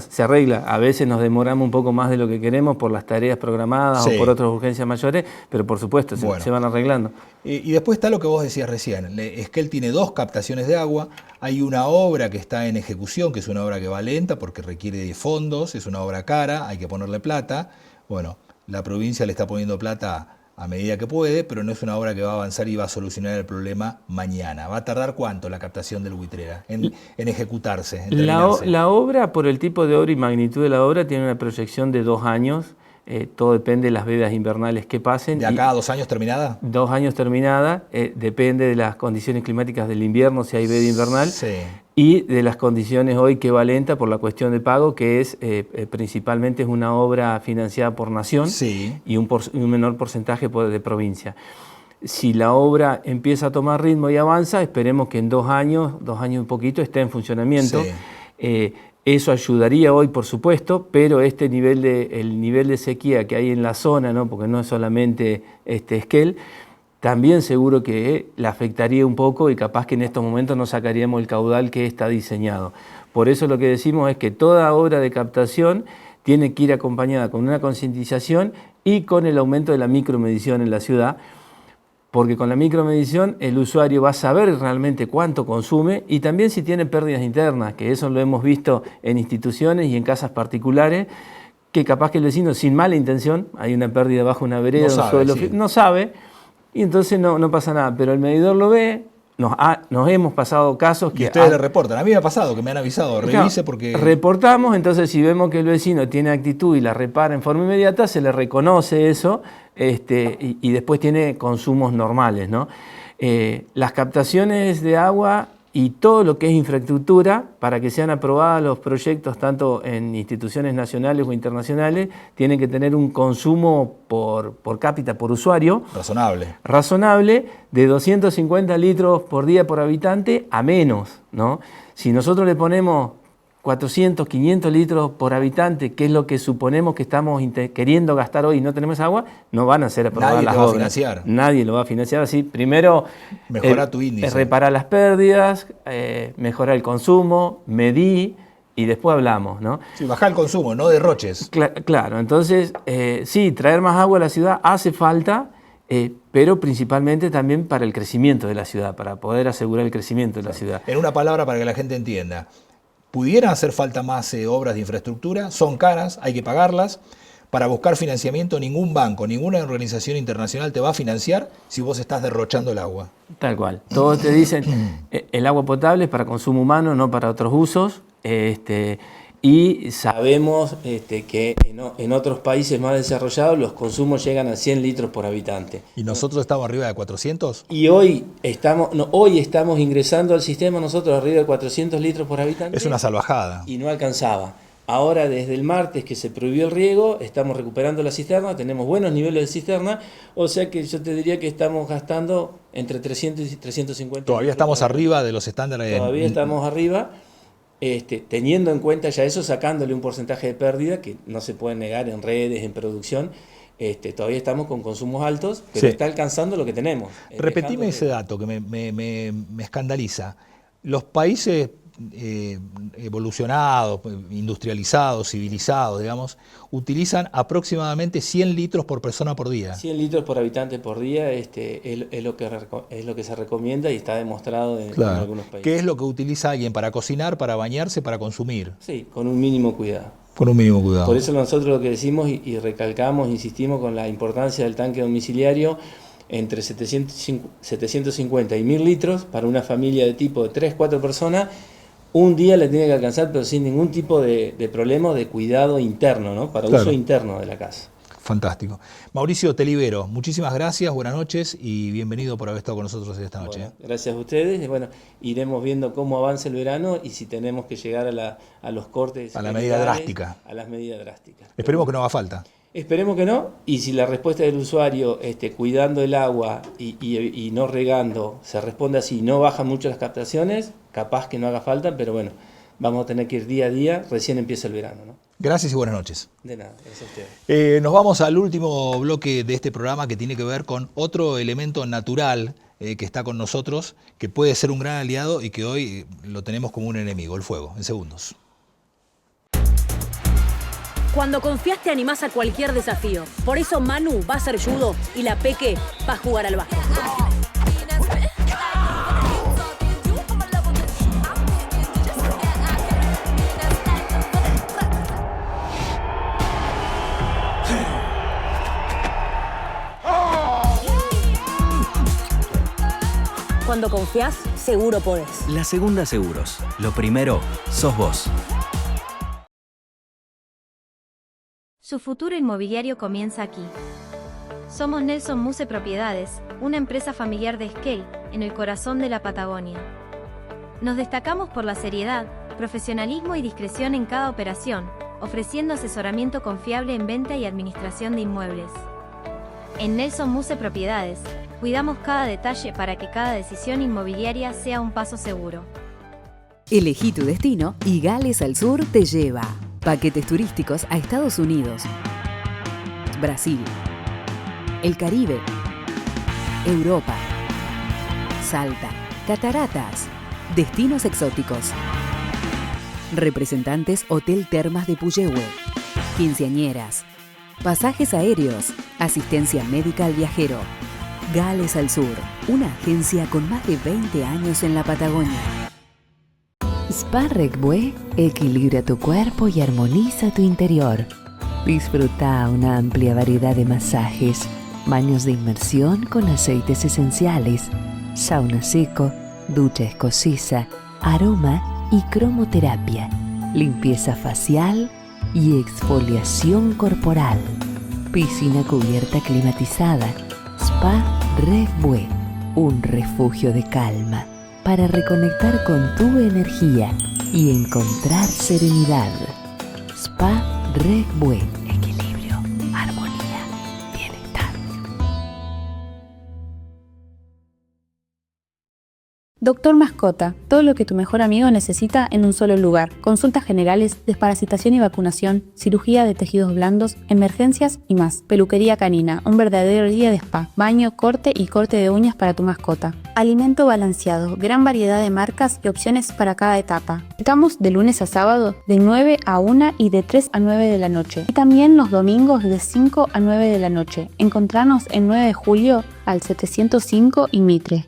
Se arregla. A veces nos demoramos un poco más de lo que queremos por las tareas programadas o por otras urgencias mayores, pero por supuesto se van arreglando. Y después está lo que vos decías recién. Esquel tiene 2 captaciones de agua, hay una obra que está en ejecución, que es una obra que va lenta porque requiere de fondos, es una obra cara, hay que ponerle plata. Bueno, la provincia le está poniendo plata a medida que puede, pero no es una obra que va a avanzar y va a solucionar el problema mañana. ¿Va a tardar cuánto la captación del Buitrera en ejecutarse? En la obra, por el tipo de obra y magnitud de la obra, tiene una proyección de 2 años. Todo depende de las vedas invernales que pasen. ¿De acá a 2 años terminada? 2 años terminada. Depende de las condiciones climáticas del invierno, si hay veda invernal. Sí. Y de las condiciones hoy que va lenta por la cuestión de pago, que es principalmente es una obra financiada por nación y un menor porcentaje de provincia. Si la obra empieza a tomar ritmo y avanza, esperemos que en 2 años y un poquito, esté en funcionamiento. Eso ayudaría hoy, por supuesto, pero el nivel de sequía que hay en la zona, ¿no? Porque no es solamente Esquel, también seguro que la afectaría un poco y capaz que en estos momentos no sacaríamos el caudal que está diseñado. Por eso lo que decimos es que toda obra de captación tiene que ir acompañada con una concientización y con el aumento de la micromedición en la ciudad, porque con la micromedición el usuario va a saber realmente cuánto consume y también si tiene pérdidas internas, que eso lo hemos visto en instituciones y en casas particulares, que capaz que el vecino sin mala intención, hay una pérdida bajo una vereda, un suelo, no sabe, y entonces no pasa nada, pero el medidor lo ve. Nos hemos pasado casos que... Y ustedes le reportan. A mí me ha pasado que me han avisado, revise porque... Reportamos, entonces si vemos que el vecino tiene actitud y la repara en forma inmediata, se le reconoce eso y después tiene consumos normales, ¿no? Las captaciones de agua y todo lo que es infraestructura, para que sean aprobados los proyectos tanto en instituciones nacionales o internacionales, tienen que tener un consumo por cápita, por usuario. Razonable, de 250 litros por día por habitante a menos, ¿no? Si nosotros le ponemos 400, 500 litros por habitante, que es lo que suponemos que estamos queriendo gastar hoy y no tenemos agua, no van a ser aprobadas las obras. Nadie lo va a financiar. Nadie lo va a financiar así. Primero, mejorar tu índice. Reparar las pérdidas, mejorar el consumo, medir y después hablamos, ¿no? Sí, bajar el consumo, no derroches. Claro, entonces, sí, traer más agua a la ciudad hace falta, pero principalmente también para el crecimiento de la ciudad, para poder asegurar el crecimiento de la ciudad. En una palabra para que la gente entienda, pudieran hacer falta más obras de infraestructura, son caras, hay que pagarlas. Para buscar financiamiento, ningún banco, ninguna organización internacional te va a financiar si vos estás derrochando el agua. Tal cual. Todos te dicen, el agua potable es para consumo humano, no para otros usos. Y sabemos que en otros países más desarrollados los consumos llegan a 100 litros por habitante. ¿Y nosotros estamos arriba de 400? Y hoy estamos ingresando al sistema nosotros arriba de 400 litros por habitante. Es una salvajada. Y no alcanzaba. Ahora, desde el martes que se prohibió el riego, estamos recuperando la cisterna, tenemos buenos niveles de cisterna, o sea que yo te diría que estamos gastando entre 300 y 350. Todavía estamos arriba de los estándares. Todavía estamos arriba. Teniendo en cuenta ya eso, sacándole un porcentaje de pérdida que no se puede negar en redes, en producción, todavía estamos con consumos altos, pero sí, está alcanzando lo que tenemos. Repetime ese dato que me escandaliza. Los países evolucionados, industrializados, civilizados, digamos, utilizan aproximadamente 100 litros por persona por día. 100 litros por habitante por día es lo que se recomienda y está demostrado en algunos países. ¿Qué es lo que utiliza alguien para cocinar, para bañarse, para consumir? Sí, con un mínimo cuidado. Con un mínimo cuidado. Por eso nosotros lo que decimos y recalcamos, insistimos con la importancia del tanque domiciliario entre 750 y 1000 litros para una familia de tipo de 3-4 personas. Un día le tiene que alcanzar, pero sin ningún tipo de problema de cuidado interno, ¿no? Para uso interno de la casa. Fantástico. Mauricio, te libero. Muchísimas gracias, buenas noches y bienvenido por haber estado con nosotros esta noche. Bueno, gracias a ustedes. Bueno, iremos viendo cómo avanza el verano y si tenemos que llegar a los cortes. A la medida drástica. A las medidas drásticas. Esperemos que no haga falta. Esperemos que no, y si la respuesta del usuario, cuidando el agua y no regando, se responde así, no bajan mucho las captaciones, capaz que no haga falta, pero bueno, vamos a tener que ir día a día, recién empieza el verano, ¿no? Gracias y buenas noches. De nada, gracias a ustedes. Nos vamos al último bloque de este programa que tiene que ver con otro elemento natural que está con nosotros, que puede ser un gran aliado y que hoy lo tenemos como un enemigo, el fuego, en segundos. Cuando confías te animás a cualquier desafío. Por eso Manu va a ser judo y la Peque va a jugar al básquet. Cuando confías, seguro podés. La Segunda Seguros. Lo primero, sos vos. Su futuro inmobiliario comienza aquí. Somos Nelson Muse Propiedades, una empresa familiar de Esquel, en el corazón de la Patagonia. Nos destacamos por la seriedad, profesionalismo y discreción en cada operación, ofreciendo asesoramiento confiable en venta y administración de inmuebles. En Nelson Muse Propiedades, cuidamos cada detalle para que cada decisión inmobiliaria sea un paso seguro. Elegí tu destino y Gales al Sur te lleva. Paquetes turísticos a Estados Unidos, Brasil, el Caribe, Europa, Salta, cataratas, destinos exóticos. Representantes Hotel Termas de Puyehue, quinceañeras, pasajes aéreos, asistencia médica al viajero. Gales al Sur, una agencia con más de 20 años en la Patagonia. Spa Regbue equilibra tu cuerpo y armoniza tu interior. Disfruta una amplia variedad de masajes, baños de inmersión con aceites esenciales, sauna seco, ducha escocesa, aroma y cromoterapia, limpieza facial y exfoliación corporal. Piscina cubierta climatizada. Spa Regbue, un refugio de calma para reconectar con tu energía y encontrar serenidad. Spa Regbue. Equilibrio, armonía, bienestar. Doctor Mascota, todo lo que tu mejor amigo necesita en un solo lugar. Consultas generales, desparasitación y vacunación, cirugía de tejidos blandos, emergencias y más. Peluquería canina, un verdadero día de spa. Baño, corte y corte de uñas para tu mascota. Alimento balanceado, gran variedad de marcas y opciones para cada etapa. Estamos de lunes a sábado de 9 a 1 y de 3 a 9 de la noche. Y también los domingos de 5 a 9 de la noche. Encontranos en 9 de julio al 705 y Mitre.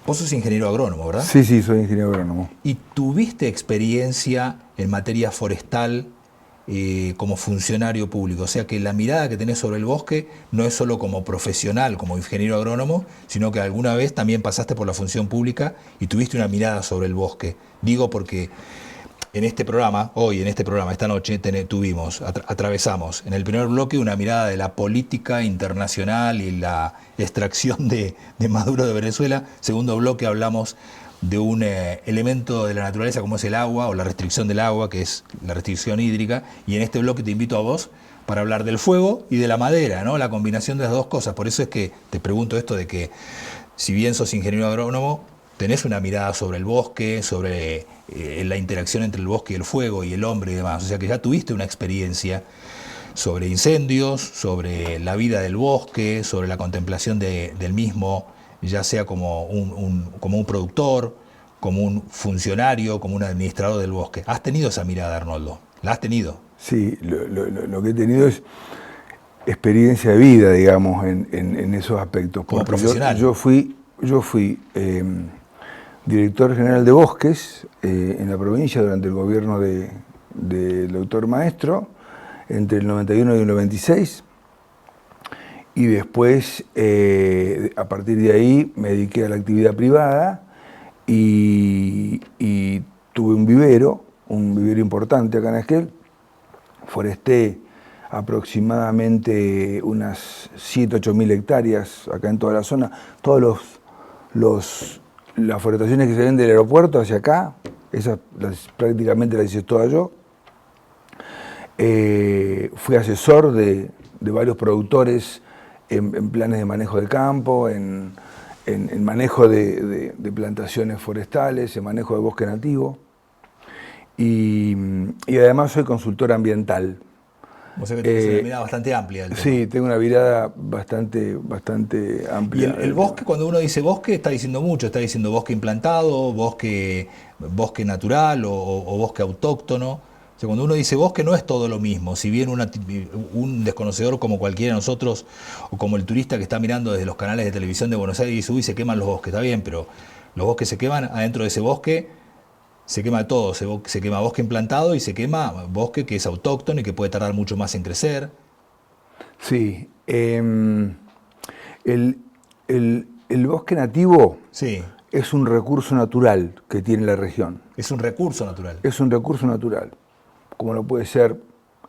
Vos sos ingeniero agrónomo, ¿verdad? Sí, soy ingeniero agrónomo. ¿Y tuviste experiencia en materia forestal como funcionario público? O sea que la mirada que tenés sobre el bosque no es solo como profesional, como ingeniero agrónomo, sino que alguna vez también pasaste por la función pública y tuviste una mirada sobre el bosque. Digo porque en este programa, esta noche, atravesamos en el primer bloque una mirada de la política internacional y la extracción de Maduro de Venezuela. Segundo bloque hablamos de un elemento de la naturaleza como es el agua o la restricción del agua, que es la restricción hídrica. Y en este bloque te invito a vos para hablar del fuego y de la madera, ¿no? La combinación de las dos cosas. Por eso es que te pregunto esto de que, si bien sos ingeniero agrónomo, tenés una mirada sobre el bosque, sobre la interacción entre el bosque y el fuego y el hombre y demás. O sea que ya tuviste una experiencia sobre incendios, sobre la vida del bosque, sobre la contemplación del mismo, ya sea como un productor, como un funcionario, como un administrador del bosque. ¿Has tenido esa mirada, Arnoldo? ¿La has tenido? Sí, lo que he tenido es experiencia de vida, digamos, en esos aspectos. Como profesional. Yo fui director general de bosques en la provincia durante el gobierno del doctor Maestro, entre el 91 y el 96, y después, a partir de ahí, me dediqué a la actividad privada y tuve un vivero importante acá en Esquel. Foresté aproximadamente unas 7.000-8.000 hectáreas acá en toda la zona. Las forestaciones que se ven del aeropuerto hacia acá, esas prácticamente las hice todas yo. Fui asesor de varios productores en planes de manejo del campo, en manejo de plantaciones forestales, en manejo de bosque nativo. Y además soy consultor ambiental. O sea que tienes una mirada bastante amplia. Sí, tengo una mirada bastante amplia. Y el bosque, cuando uno dice bosque, está diciendo mucho. Está diciendo bosque implantado, bosque natural o bosque autóctono. O sea, cuando uno dice bosque no es todo lo mismo. Si bien un desconocedor como cualquiera de nosotros, o como el turista que está mirando desde los canales de televisión de Buenos Aires y dice, uy, se queman los bosques, está bien, pero los bosques se queman, adentro de ese bosque se quema todo, se quema bosque implantado y se quema bosque que es autóctono y que puede tardar mucho más en crecer. Sí, el bosque nativo es un recurso natural que tiene la región. Es un recurso natural. Es un recurso natural, como lo puede ser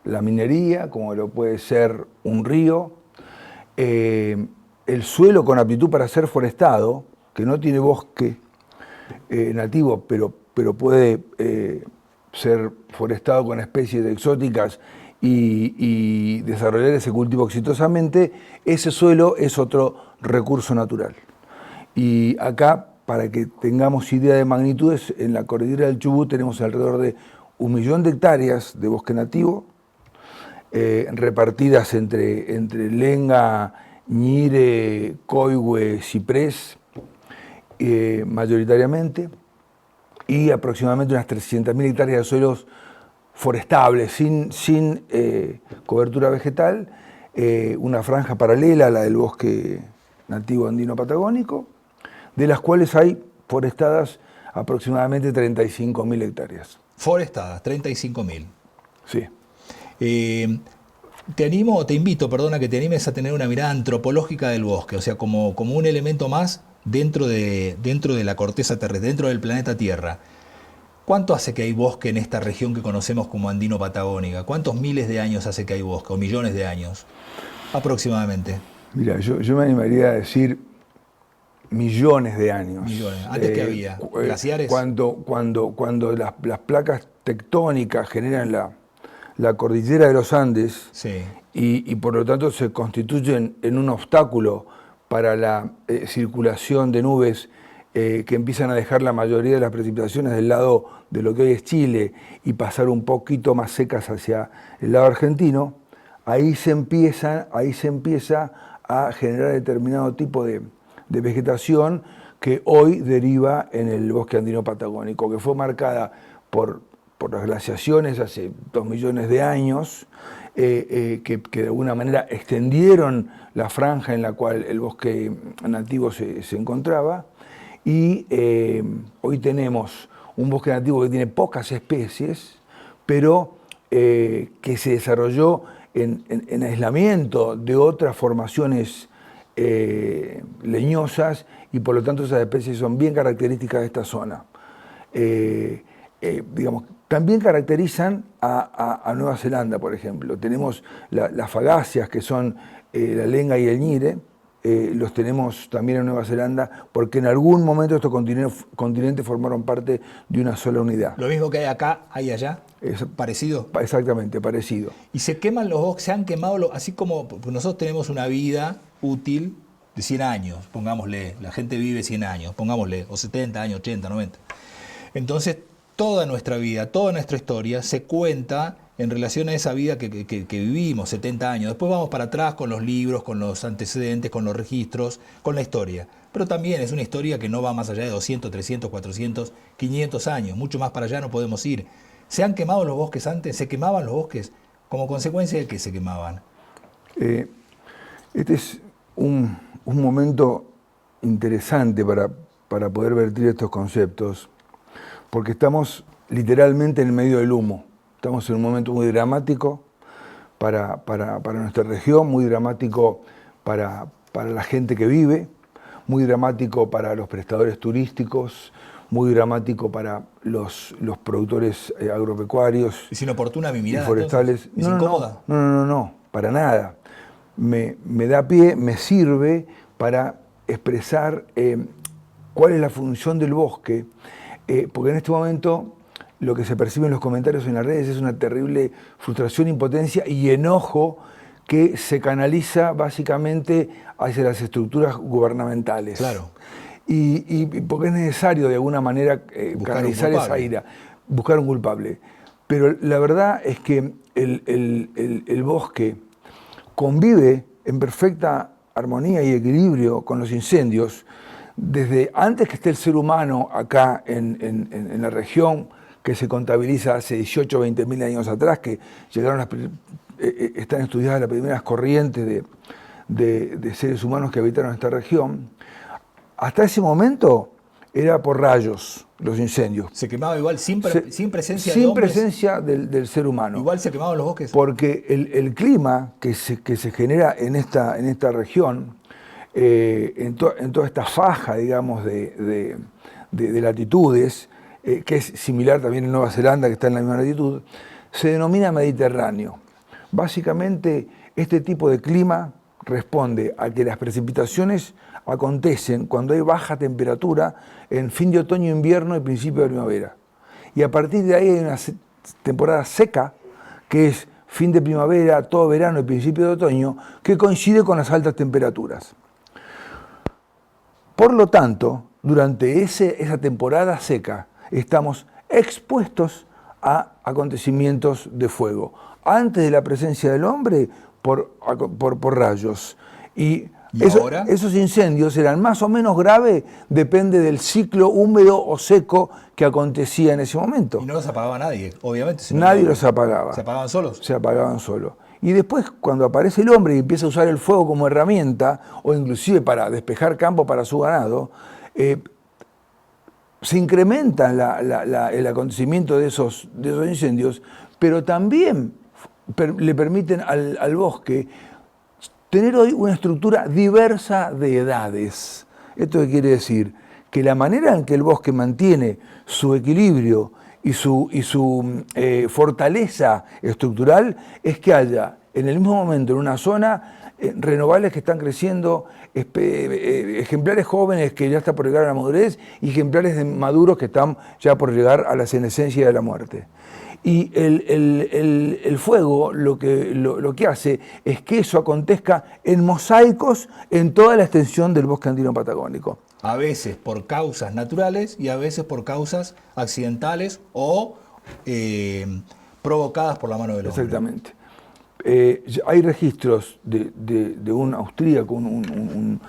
la minería, como lo puede ser un río. El suelo con aptitud para ser forestado, que no tiene bosque nativo, pero puede ser forestado con especies exóticas y desarrollar ese cultivo exitosamente, ese suelo es otro recurso natural. Y acá, para que tengamos idea de magnitudes, en la cordillera del Chubut tenemos alrededor de 1 millón de hectáreas de bosque nativo, repartidas entre lenga, ñire, coihue, ciprés, mayoritariamente, y aproximadamente unas 300.000 hectáreas de suelos forestables, sin cobertura vegetal, una franja paralela a la del bosque nativo andino patagónico, de las cuales hay forestadas aproximadamente 35.000 hectáreas. Forestadas, 35.000. Sí. Te invito, perdona, que te animes a tener una mirada antropológica del bosque, o sea, como un elemento más dentro de la corteza terrestre, dentro del planeta Tierra. ¿Cuánto hace que hay bosque en esta región que conocemos como andino-patagónica? ¿Cuántos miles de años hace que hay bosque, o millones de años, aproximadamente? Mira, yo me animaría a decir millones de años. Millones. ¿Antes qué había? ¿Glaciares? Cuando las placas tectónicas generan la cordillera de los Andes, sí, y por lo tanto se constituyen en un obstáculo para la circulación de nubes que empiezan a dejar la mayoría de las precipitaciones del lado de lo que hoy es Chile y pasar un poquito más secas hacia el lado argentino, ahí se empieza a generar determinado tipo de vegetación que hoy deriva en el bosque andino patagónico, que fue marcada por las glaciaciones hace 2 millones de años, que de alguna manera extendieron la franja en la cual el bosque nativo se encontraba, y hoy tenemos un bosque nativo que tiene pocas especies, pero que se desarrolló en aislamiento de otras formaciones leñosas, y por lo tanto esas especies son bien características de esta zona. Digamos, también caracterizan a Nueva Zelanda, por ejemplo. Tenemos las fagáceas, que son la lenga y el ñire, los tenemos también en Nueva Zelanda, porque en algún momento estos continentes formaron parte de una sola unidad. Lo mismo que hay acá, hay allá, parecido. Exactamente, parecido. Y se queman los bosques, se han quemado, así como nosotros tenemos una vida útil de 100 años, pongámosle, la gente vive 100 años, pongámosle, o 70 años, 80, 90. Entonces, toda nuestra vida, toda nuestra historia se cuenta en relación a esa vida que vivimos, 70 años. Después vamos para atrás con los libros, con los antecedentes, con los registros, con la historia. Pero también es una historia que no va más allá de 200, 300, 400, 500 años. Mucho más para allá no podemos ir. ¿Se han quemado los bosques antes? ¿Se quemaban los bosques? ¿Como consecuencia de qué se quemaban? Este es un momento interesante para poder vertir estos conceptos, porque estamos literalmente en el medio del humo. Estamos en un momento muy dramático para nuestra región, muy dramático para la gente que vive, muy dramático para los prestadores turísticos, muy dramático para los productores agropecuarios. ¿Es inoportuna mi mirada? Y forestales. ¿Es incómoda? No, para nada. Me da pie, me sirve para expresar cuál es la función del bosque, porque en este momento lo que se percibe en los comentarios en las redes es una terrible frustración, impotencia y enojo que se canaliza básicamente hacia las estructuras gubernamentales. Claro. Y porque es necesario de alguna manera canalizar esa ira, buscar un culpable. Pero la verdad es que el bosque convive en perfecta armonía y equilibrio con los incendios desde antes que esté el ser humano acá en la región, que se contabiliza hace 18 o 20 mil años atrás, que llegaron están estudiadas las primeras corrientes de seres humanos que habitaron esta región. Hasta ese momento era por rayos los incendios. ¿Se quemaba igual sin presencia de sin hombres? presencia del ser humano. ¿Igual se quemaban los bosques? Porque el clima que se genera en esta región, en toda esta faja, digamos, de latitudes, que es similar también en Nueva Zelanda, que está en la misma latitud, se denomina Mediterráneo. Básicamente, este tipo de clima responde a que las precipitaciones acontecen cuando hay baja temperatura en fin de otoño, invierno y principio de primavera. Y a partir de ahí hay una temporada seca, que es fin de primavera, todo verano y principio de otoño, que coincide con las altas temperaturas. Por lo tanto, durante esa temporada seca estamos expuestos a acontecimientos de fuego. Antes de la presencia del hombre, por rayos. ¿Y ahora? Esos incendios eran más o menos graves, depende del ciclo húmedo o seco que acontecía en ese momento. Y no los apagaba nadie, obviamente. Nadie los apagaba. ¿Se apagaban solos? Se apagaban solos. Y después, cuando aparece el hombre y empieza a usar el fuego como herramienta, o inclusive para despejar campo para su ganado, se incrementa el acontecimiento de esos incendios, pero también le permiten al bosque tener hoy una estructura diversa de edades. ¿Esto qué quiere decir? Que la manera en que el bosque mantiene su equilibrio y su fortaleza estructural es que haya en el mismo momento en una zona renovables que están creciendo, ejemplares jóvenes que ya están por llegar a la madurez y ejemplares maduros que están ya por llegar a la senescencia de la muerte. Y el fuego lo que hace es que eso acontezca en mosaicos en toda la extensión del bosque andino patagónico. A veces por causas naturales y a veces por causas accidentales o provocadas por la mano del hombre. Exactamente. Hay registros de un austríaco, un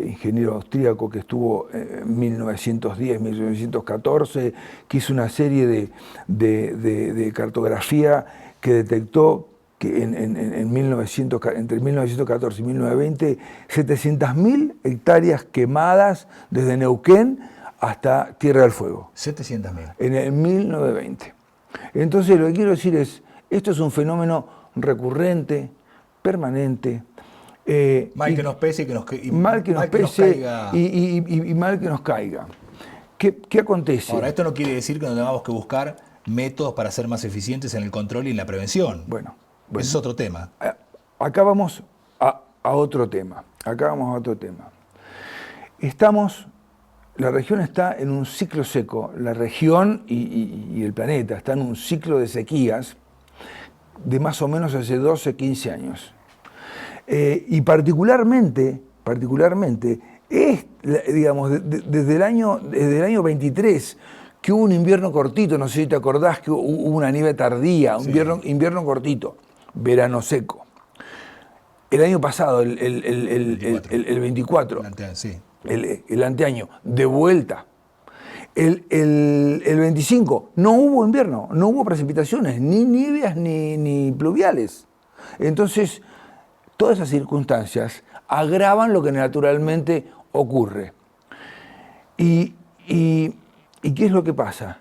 ingeniero austríaco que estuvo en 1910, 1914, que hizo una serie de cartografía que detectó que entre 1914 y 1920, 700.000 hectáreas quemadas desde Neuquén hasta Tierra del Fuego. 700.000. En el 1920. Entonces lo que quiero decir es, esto es un fenómeno recurrente, permanente. Mal que nos pese y mal que nos caiga. ¿Qué acontece? Ahora, esto no quiere decir que no tengamos que buscar métodos para ser más eficientes en el control y en la prevención. Bueno, ese es otro tema. Acá vamos a otro tema. La región está en un ciclo seco. La región y el planeta está en un ciclo de sequías de más o menos hace 12, 15 años. Y particularmente digamos, desde el año 23, que hubo un invierno cortito, no sé si te acordás que hubo una nieve tardía, un invierno cortito, verano seco. El año pasado, el 24, el anteaño, de vuelta. El 25 no hubo invierno, no hubo precipitaciones, ni nieves ni pluviales. Entonces, todas esas circunstancias agravan lo que naturalmente ocurre. ¿Y qué es lo que pasa?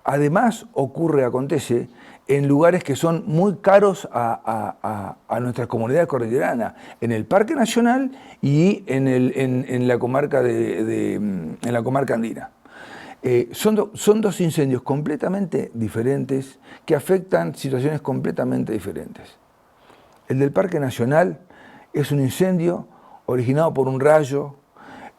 Además acontece en lugares que son muy caros a nuestras comunidades cordilleranas, en el Parque Nacional y en la comarca en la comarca andina. Son dos incendios completamente diferentes que afectan situaciones completamente diferentes. El del Parque Nacional es un incendio originado por un rayo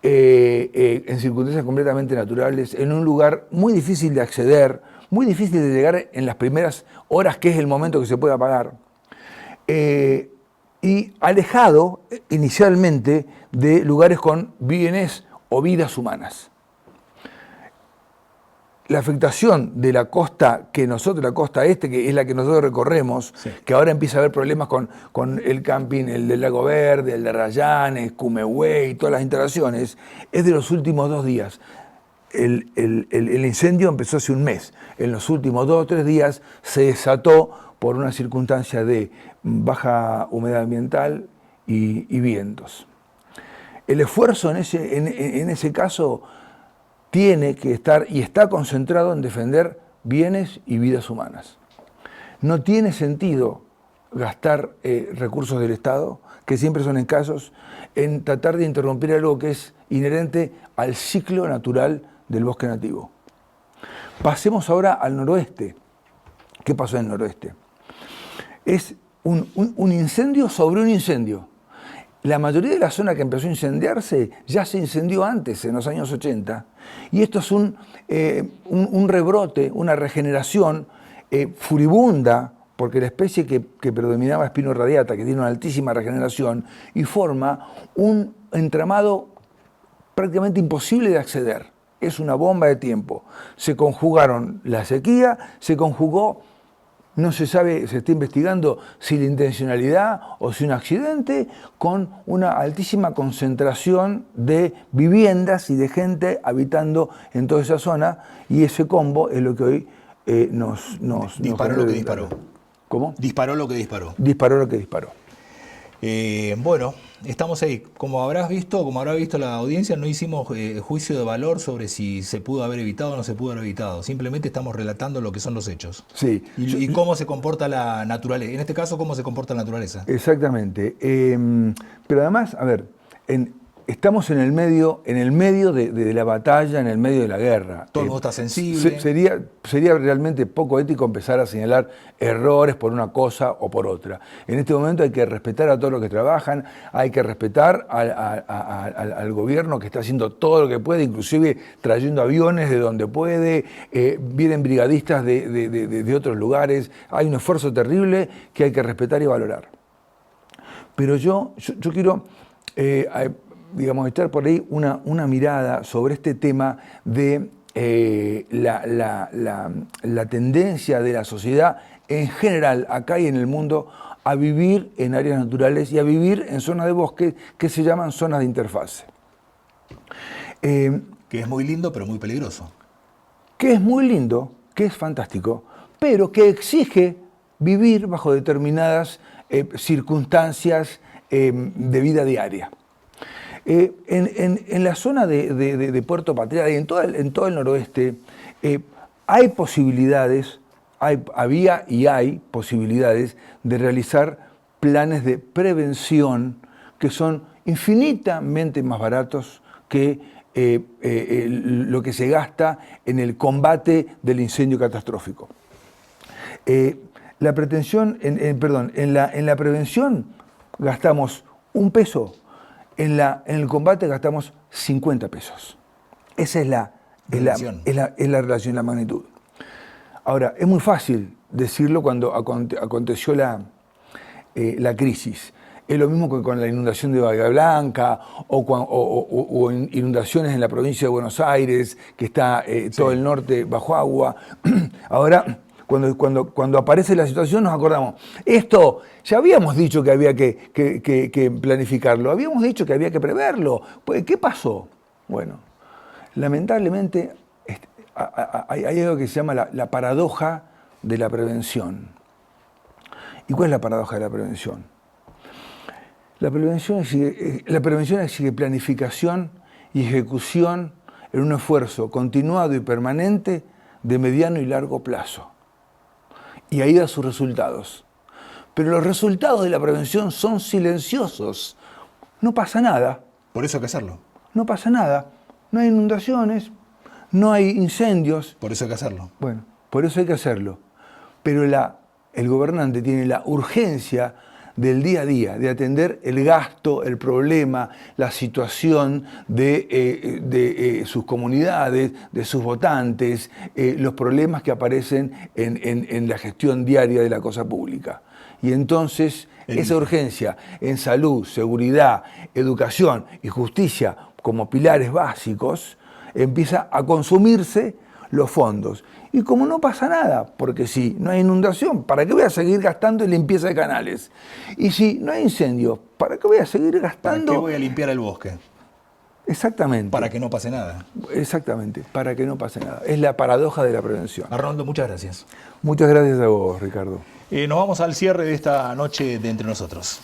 en circunstancias completamente naturales, en un lugar muy difícil de acceder, muy difícil de llegar en las primeras horas, que es el momento que se puede apagar, y alejado inicialmente de lugares con bienes o vidas humanas. La afectación de la costa la costa este, que es la que nosotros recorremos, que ahora empieza a haber problemas con el camping, el del Lago Verde, el de Rayanes, Cumehué y todas las instalaciones, es de los últimos 2 días. El incendio empezó hace un mes. En los últimos 2 o 3 días se desató por una circunstancia de baja humedad ambiental y vientos. El esfuerzo en ese caso tiene que estar y está concentrado en defender bienes y vidas humanas. No tiene sentido gastar recursos del Estado, que siempre son escasos, en tratar de interrumpir algo que es inherente al ciclo natural del bosque nativo. Pasemos ahora al noroeste. ¿Qué pasó en el noroeste? Es un incendio sobre un incendio. La mayoría de la zona que empezó a incendiarse ya se incendió antes, en los años 80, y esto es un rebrote, una regeneración furibunda, porque la especie que predominaba es Pinus radiata, que tiene una altísima regeneración, y forma un entramado prácticamente imposible de acceder. Es una bomba de tiempo. Se conjugaron la sequía, se conjugó, no se sabe, se está investigando si la intencionalidad o si un accidente, con una altísima concentración de viviendas y de gente habitando en toda esa zona, y ese combo es lo que hoy disparó lo que disparó. ¿Cómo? Disparó lo que disparó. Disparó lo que disparó. Bueno, estamos ahí. Como habrá visto la audiencia, no hicimos juicio de valor sobre si se pudo haber evitado o no se pudo haber evitado. Simplemente estamos relatando lo que son los hechos. Sí. Y cómo se comporta la naturaleza. En este caso, cómo se comporta la naturaleza. Exactamente. Pero además, a ver, estamos en el medio de la batalla, en el medio de la guerra. Todo el mundo está sensible. Sería realmente poco ético empezar a señalar errores por una cosa o por otra. En este momento hay que respetar a todos los que trabajan, hay que respetar al gobierno que está haciendo todo lo que puede, inclusive trayendo aviones de donde puede, vienen brigadistas de otros lugares. Hay un esfuerzo terrible que hay que respetar y valorar. Pero yo quiero... digamos, echar por ahí una mirada sobre este tema de la tendencia de la sociedad en general, acá y en el mundo, a vivir en áreas naturales y a vivir en zonas de bosque que se llaman zonas de interfase. Que es muy lindo, pero muy peligroso. Que es muy lindo, que es fantástico, pero que exige vivir bajo determinadas circunstancias de vida diaria. En la zona de Puerto Patriada y en todo el noroeste hay posibilidades, había y hay posibilidades de realizar planes de prevención que son infinitamente más baratos que lo que se gasta en el combate del incendio catastrófico. La pretensión, en la prevención gastamos $1. En el combate gastamos 50 pesos. Esa es la relación, la magnitud. Ahora, es muy fácil decirlo cuando aconteció la crisis. Es lo mismo que con la inundación de Bahía Blanca o inundaciones en la provincia de Buenos Aires, que está todo el norte bajo agua. Ahora, cuando aparece la situación nos acordamos, esto ya habíamos dicho que había que planificarlo, habíamos dicho que había que preverlo. Pues, ¿qué pasó? Bueno, lamentablemente hay algo que se llama la paradoja de la prevención. ¿Y cuál es la paradoja de la prevención? La prevención exige planificación y ejecución en un esfuerzo continuado y permanente de mediano y largo plazo. Y ahí da sus resultados. Pero los resultados de la prevención son silenciosos. No pasa nada. Por eso hay que hacerlo. No pasa nada. No hay inundaciones, no hay incendios. Por eso hay que hacerlo. Bueno, por eso hay que hacerlo. Pero el gobernante tiene la urgencia del día a día, de atender el gasto, el problema, la situación de sus comunidades, de sus votantes, los problemas que aparecen en la gestión diaria de la cosa pública. Y entonces esa urgencia en salud, seguridad, educación y justicia como pilares básicos, empieza a consumirse los fondos. Y como no pasa nada, porque si no hay inundación, ¿para qué voy a seguir gastando en limpieza de canales? Y si no hay incendios, ¿para qué voy a seguir gastando? ¿Para qué voy a limpiar el bosque? Exactamente. Para que no pase nada. Exactamente, para que no pase nada. Es la paradoja de la prevención. Arnoldo, muchas gracias. Muchas gracias a vos, Ricardo. Nos vamos al cierre de esta noche de Entre Nosotros.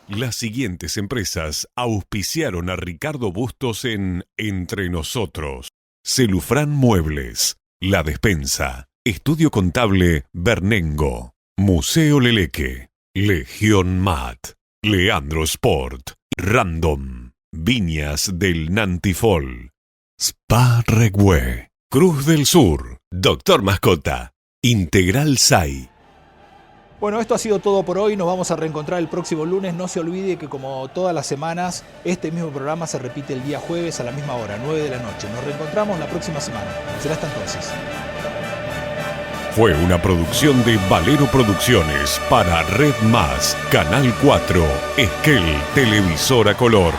Las siguientes empresas auspiciaron a Ricardo Bustos en Entre Nosotros. Celufrán Muebles, La Despensa, Estudio Contable Bernengo, Museo Leleque, Legión Mat, Leandro Sport, Random, Viñas del Nantifol, Spa Regüe, Cruz del Sur, Doctor Mascota, Integral SAI. Bueno, esto ha sido todo por hoy. Nos vamos a reencontrar el próximo lunes. No se olvide que, como todas las semanas, este mismo programa se repite el día jueves a la misma hora, 9 de la noche. Nos reencontramos la próxima semana. Será hasta entonces. Fue una producción de Valero Producciones para Red Más, Canal 4, Esquel, Televisora Color.